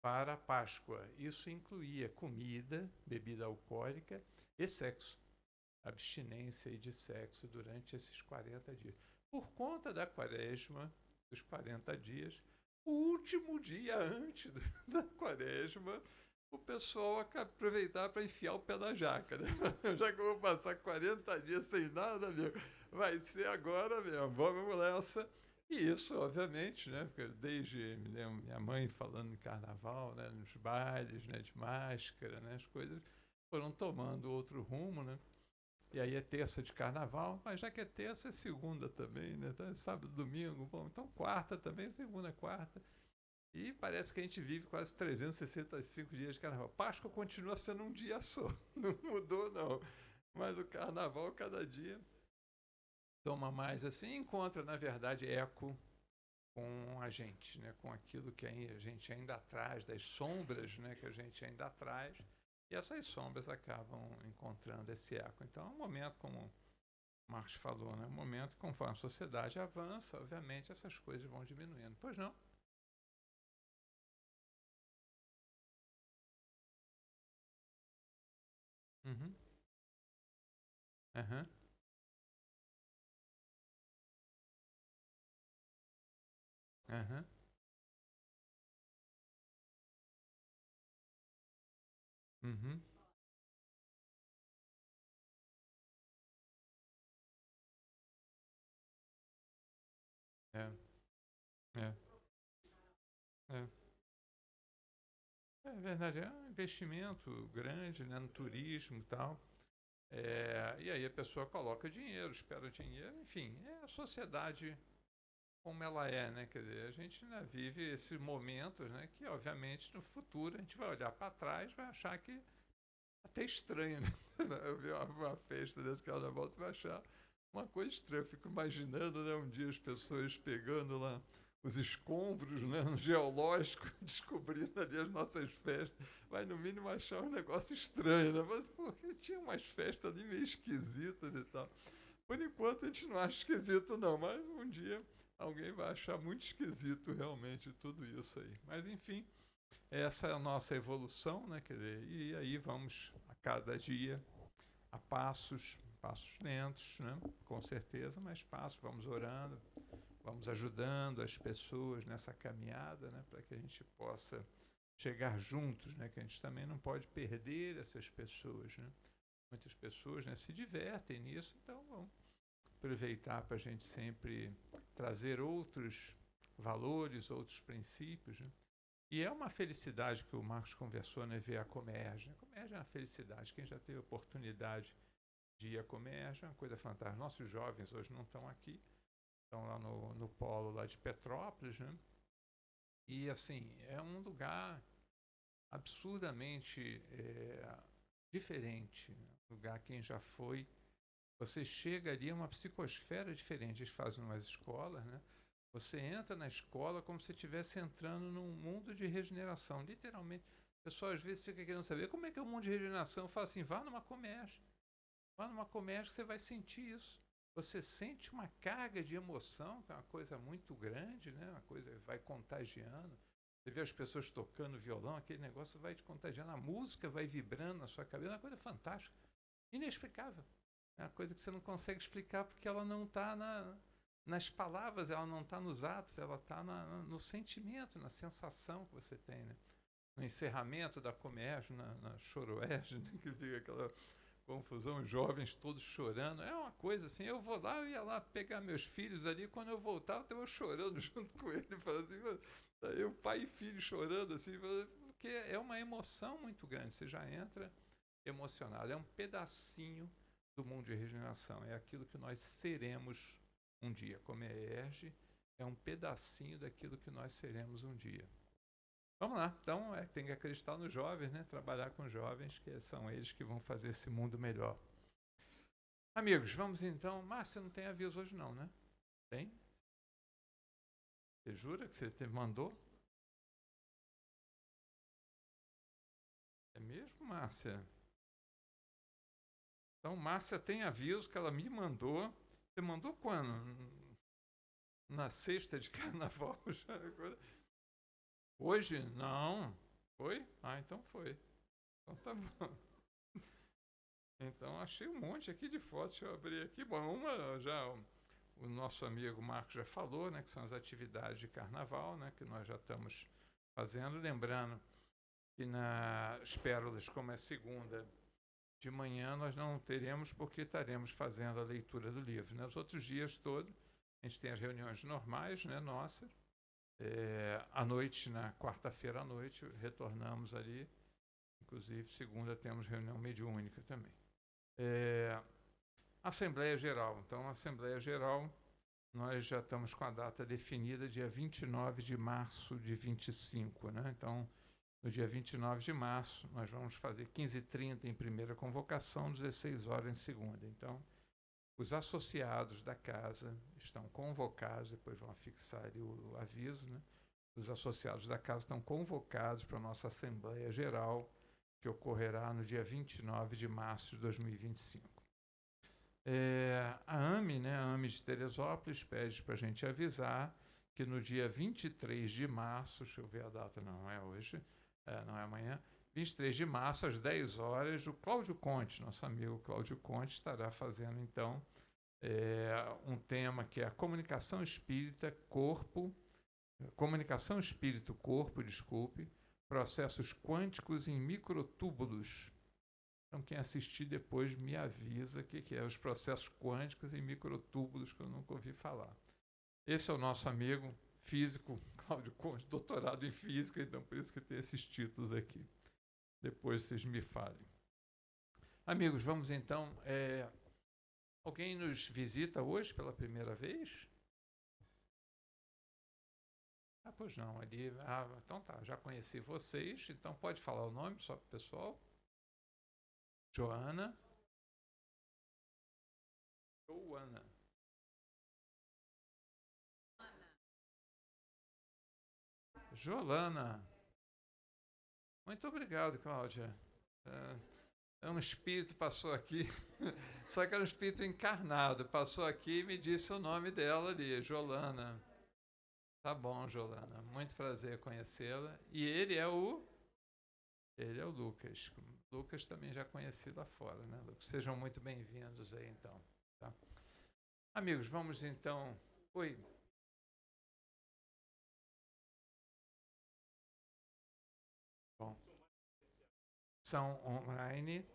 para a Páscoa. Isso incluía comida, bebida alcoólica e sexo. Abstinência de sexo durante esses 40 dias. Por conta da quaresma, dos 40 dias, o último dia antes da quaresma, o pessoal aproveitar para enfiar o pé na jaca, né? Já que eu vou passar 40 dias sem nada, meu, vai ser agora mesmo, vamos nessa. E isso, obviamente, né? Porque desde me lembro, minha mãe falando em carnaval, né? Nos bailes, né? De máscara, né? As coisas foram tomando outro rumo, né? E aí é terça de carnaval, mas já que é terça, é segunda também, né? Então é sábado, domingo, bom, então quarta também, segunda, quarta. E parece que a gente vive quase 365 dias de carnaval. Páscoa continua sendo um dia só, não mudou não. Mas o carnaval, cada dia, toma mais assim, encontra, na verdade, eco com a gente, né? Com aquilo que a gente ainda traz, das sombras, né? Que a gente ainda traz. E essas sombras acabam encontrando esse eco. Então é um momento, como o Marcos falou, né? Um momento, conforme a sociedade avança, obviamente essas coisas vão diminuindo. Pois não? Uhum. Aham. Aham. Uhum. É. É. É. É verdade, é um investimento grande, né, no turismo e tal. E aí a pessoa coloca dinheiro, espera dinheiro, enfim, é a sociedade como ela é, né? Quer dizer, a gente, né, vive esses momentos, né, que obviamente no futuro a gente vai olhar para trás e vai achar que até estranho, né? Eu vi uma festa desse carnaval, você vai achar uma coisa estranha. Eu fico imaginando, né, um dia as pessoas pegando lá os escombros, né, no geológico, descobrindo ali as nossas festas. Vai, no mínimo, achar um negócio estranho, né? Mas, porque tinha umas festas ali meio esquisitas e tal. Por enquanto, a gente não acha esquisito, não, mas um dia alguém vai achar muito esquisito realmente tudo isso aí. Mas, enfim, essa é a nossa evolução, né? Quer dizer, e aí vamos a cada dia a passos, passos lentos, né? Com certeza, mas passos, vamos orando, vamos ajudando as pessoas nessa caminhada, né? Para que a gente possa chegar juntos, né? Que a gente também não pode perder essas pessoas, né? Muitas pessoas, né, se divertem nisso, então vamos aproveitar para a gente sempre trazer outros valores, outros princípios, né? E é uma felicidade que o Marcos conversou, né, ver a Comerge. A Comerge é uma felicidade. Quem já teve a oportunidade de ir à Comerge é uma coisa fantástica. Nossos jovens hoje não estão aqui, estão lá no polo lá de Petrópolis, né? E, assim, é um lugar absurdamente diferente, né? lugar, quem já foi, você chega ali, é uma psicosfera diferente. Eles fazem umas escolas, né? Você entra na escola como se estivesse entrando num mundo de regeneração, literalmente. O pessoal às vezes fica querendo saber como é que é o mundo de regeneração. Eu falo assim, vá numa comércio. Vá numa comércio que você vai sentir isso. Você sente uma carga de emoção, que é uma coisa muito grande, né? Uma coisa que vai contagiando. Você vê as pessoas tocando violão, aquele negócio vai te contagiando, a música vai vibrando na sua cabeça, é uma coisa fantástica, inexplicável. É uma coisa que você não consegue explicar porque ela não está nas palavras, ela não está nos atos, ela está no sentimento, na sensação que você tem, né? No encerramento da comércio, na choroeste, né? Que fica aquela confusão, os jovens todos chorando. É uma coisa assim, eu ia lá pegar meus filhos ali, quando eu voltava, eu estava chorando junto com ele, falando assim, aí o pai e filho chorando assim, porque é uma emoção muito grande, você já entra emocionado, é um pedacinho do mundo de regeneração, é aquilo que nós seremos um dia, como é ERG, é um pedacinho daquilo que nós seremos um dia. Vamos lá, então tem que acreditar nos jovens, né? Trabalhar com jovens, que são eles que vão fazer esse mundo melhor. Amigos, vamos então. Márcia, não tem aviso hoje não, né? Tem? Você jura que você mandou? É mesmo, Márcia? Então, Márcia tem aviso que ela me mandou. Você mandou quando? Na sexta de carnaval já agora? Hoje? Não. Foi? Ah, então foi. Então tá bom. Então achei um monte aqui de fotos, deixa eu abrir aqui. Bom, uma já o nosso amigo Marcos já falou, né, que são as atividades de carnaval, né, que nós já estamos fazendo. Lembrando que nas Pérolas, como é segunda de manhã, nós não teremos, porque estaremos fazendo a leitura do livro. Nos outros dias todos, a gente tem as reuniões normais, né, nossas. À noite, na quarta-feira à noite, retornamos ali. Inclusive, segunda temos reunião mediúnica também. Assembleia Geral. Então, a Assembleia Geral, nós já estamos com a data definida, dia 29 de março de 25, né? Então, no dia 29 de março, nós vamos fazer 15h30 em primeira convocação, 16 horas em segunda. Então, os associados da casa estão convocados, depois vão fixar ali o aviso, né? Os associados da casa estão convocados para a nossa Assembleia Geral, que ocorrerá no dia 29 de março de 2025. A AME, né, a AME de Teresópolis, pede para a gente avisar que no dia 23 de março, deixa eu ver a data, não é hoje, não é amanhã, 23 de março, às 10 horas, o Cláudio Conte, nosso amigo Cláudio Conte, estará fazendo, então, um tema que é a comunicação espírito-corpo, processos quânticos em microtúbulos. Então, quem assistir depois me avisa o que é os processos quânticos em microtúbulos, que eu nunca ouvi falar. Esse é o nosso amigo físico, Cláudio Conte, doutorado em física, então por isso que tem esses títulos aqui. Depois vocês me falem. Amigos, vamos então. Alguém nos visita hoje pela primeira vez? Pois não, ali. Então tá, já conheci vocês, então pode falar o nome só para o pessoal. Joana. Jolana. Muito obrigado, Cláudia. Um espírito passou aqui, só que era um espírito encarnado, passou aqui e me disse o nome dela ali, Jolana. Tá bom, Jolana, muito prazer conhecê-la. E ele é o Lucas. Lucas também já conheci lá fora, né, Lucas? Sejam muito bem-vindos aí, então. Tá? Amigos, vamos então... Oi. Bom. São online,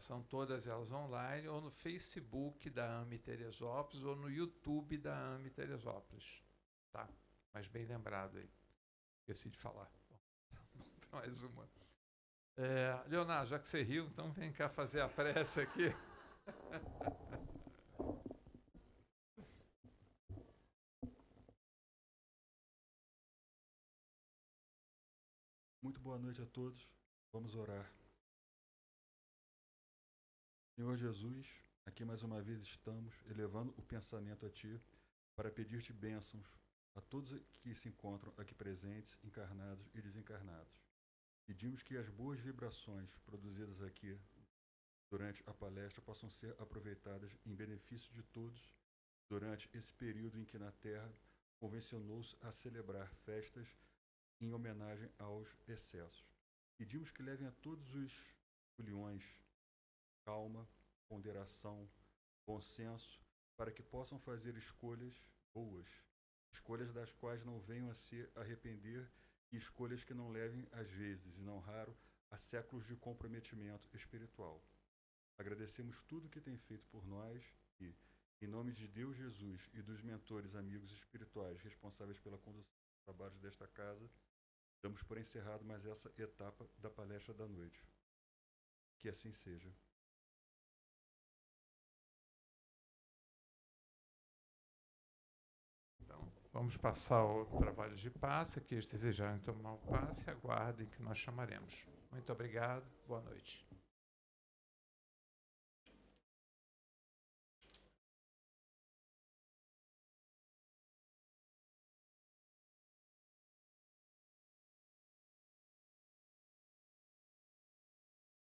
são todas elas online, ou no Facebook da AME Teresópolis, ou no YouTube da AME Teresópolis. Tá? Mas bem lembrado aí. Esqueci de falar. Mais uma. Leonardo, já que você riu, então vem cá fazer a prece aqui. Muito boa noite a todos. Vamos orar. Senhor Jesus, aqui mais uma vez estamos elevando o pensamento a Ti para pedir-te bênçãos a todos que se encontram aqui presentes, encarnados e desencarnados. Pedimos que as boas vibrações produzidas aqui durante a palestra possam ser aproveitadas em benefício de todos durante esse período em que na Terra convencionou-se a celebrar festas em homenagem aos excessos. Pedimos que levem a todos os foliões calma, ponderação, bom senso, para que possam fazer escolhas boas, escolhas das quais não venham a se arrepender e escolhas que não levem, às vezes, e não raro, a séculos de comprometimento espiritual. Agradecemos tudo que tem feito por nós e, em nome de Deus Jesus e dos mentores amigos espirituais responsáveis pela condução dos trabalhos desta casa, damos por encerrado mais essa etapa da palestra da noite. Que assim seja. Então, vamos passar ao trabalho de passe. Aqueles que desejarem tomar o passe, aguardem que nós chamaremos. Muito obrigado. Boa noite.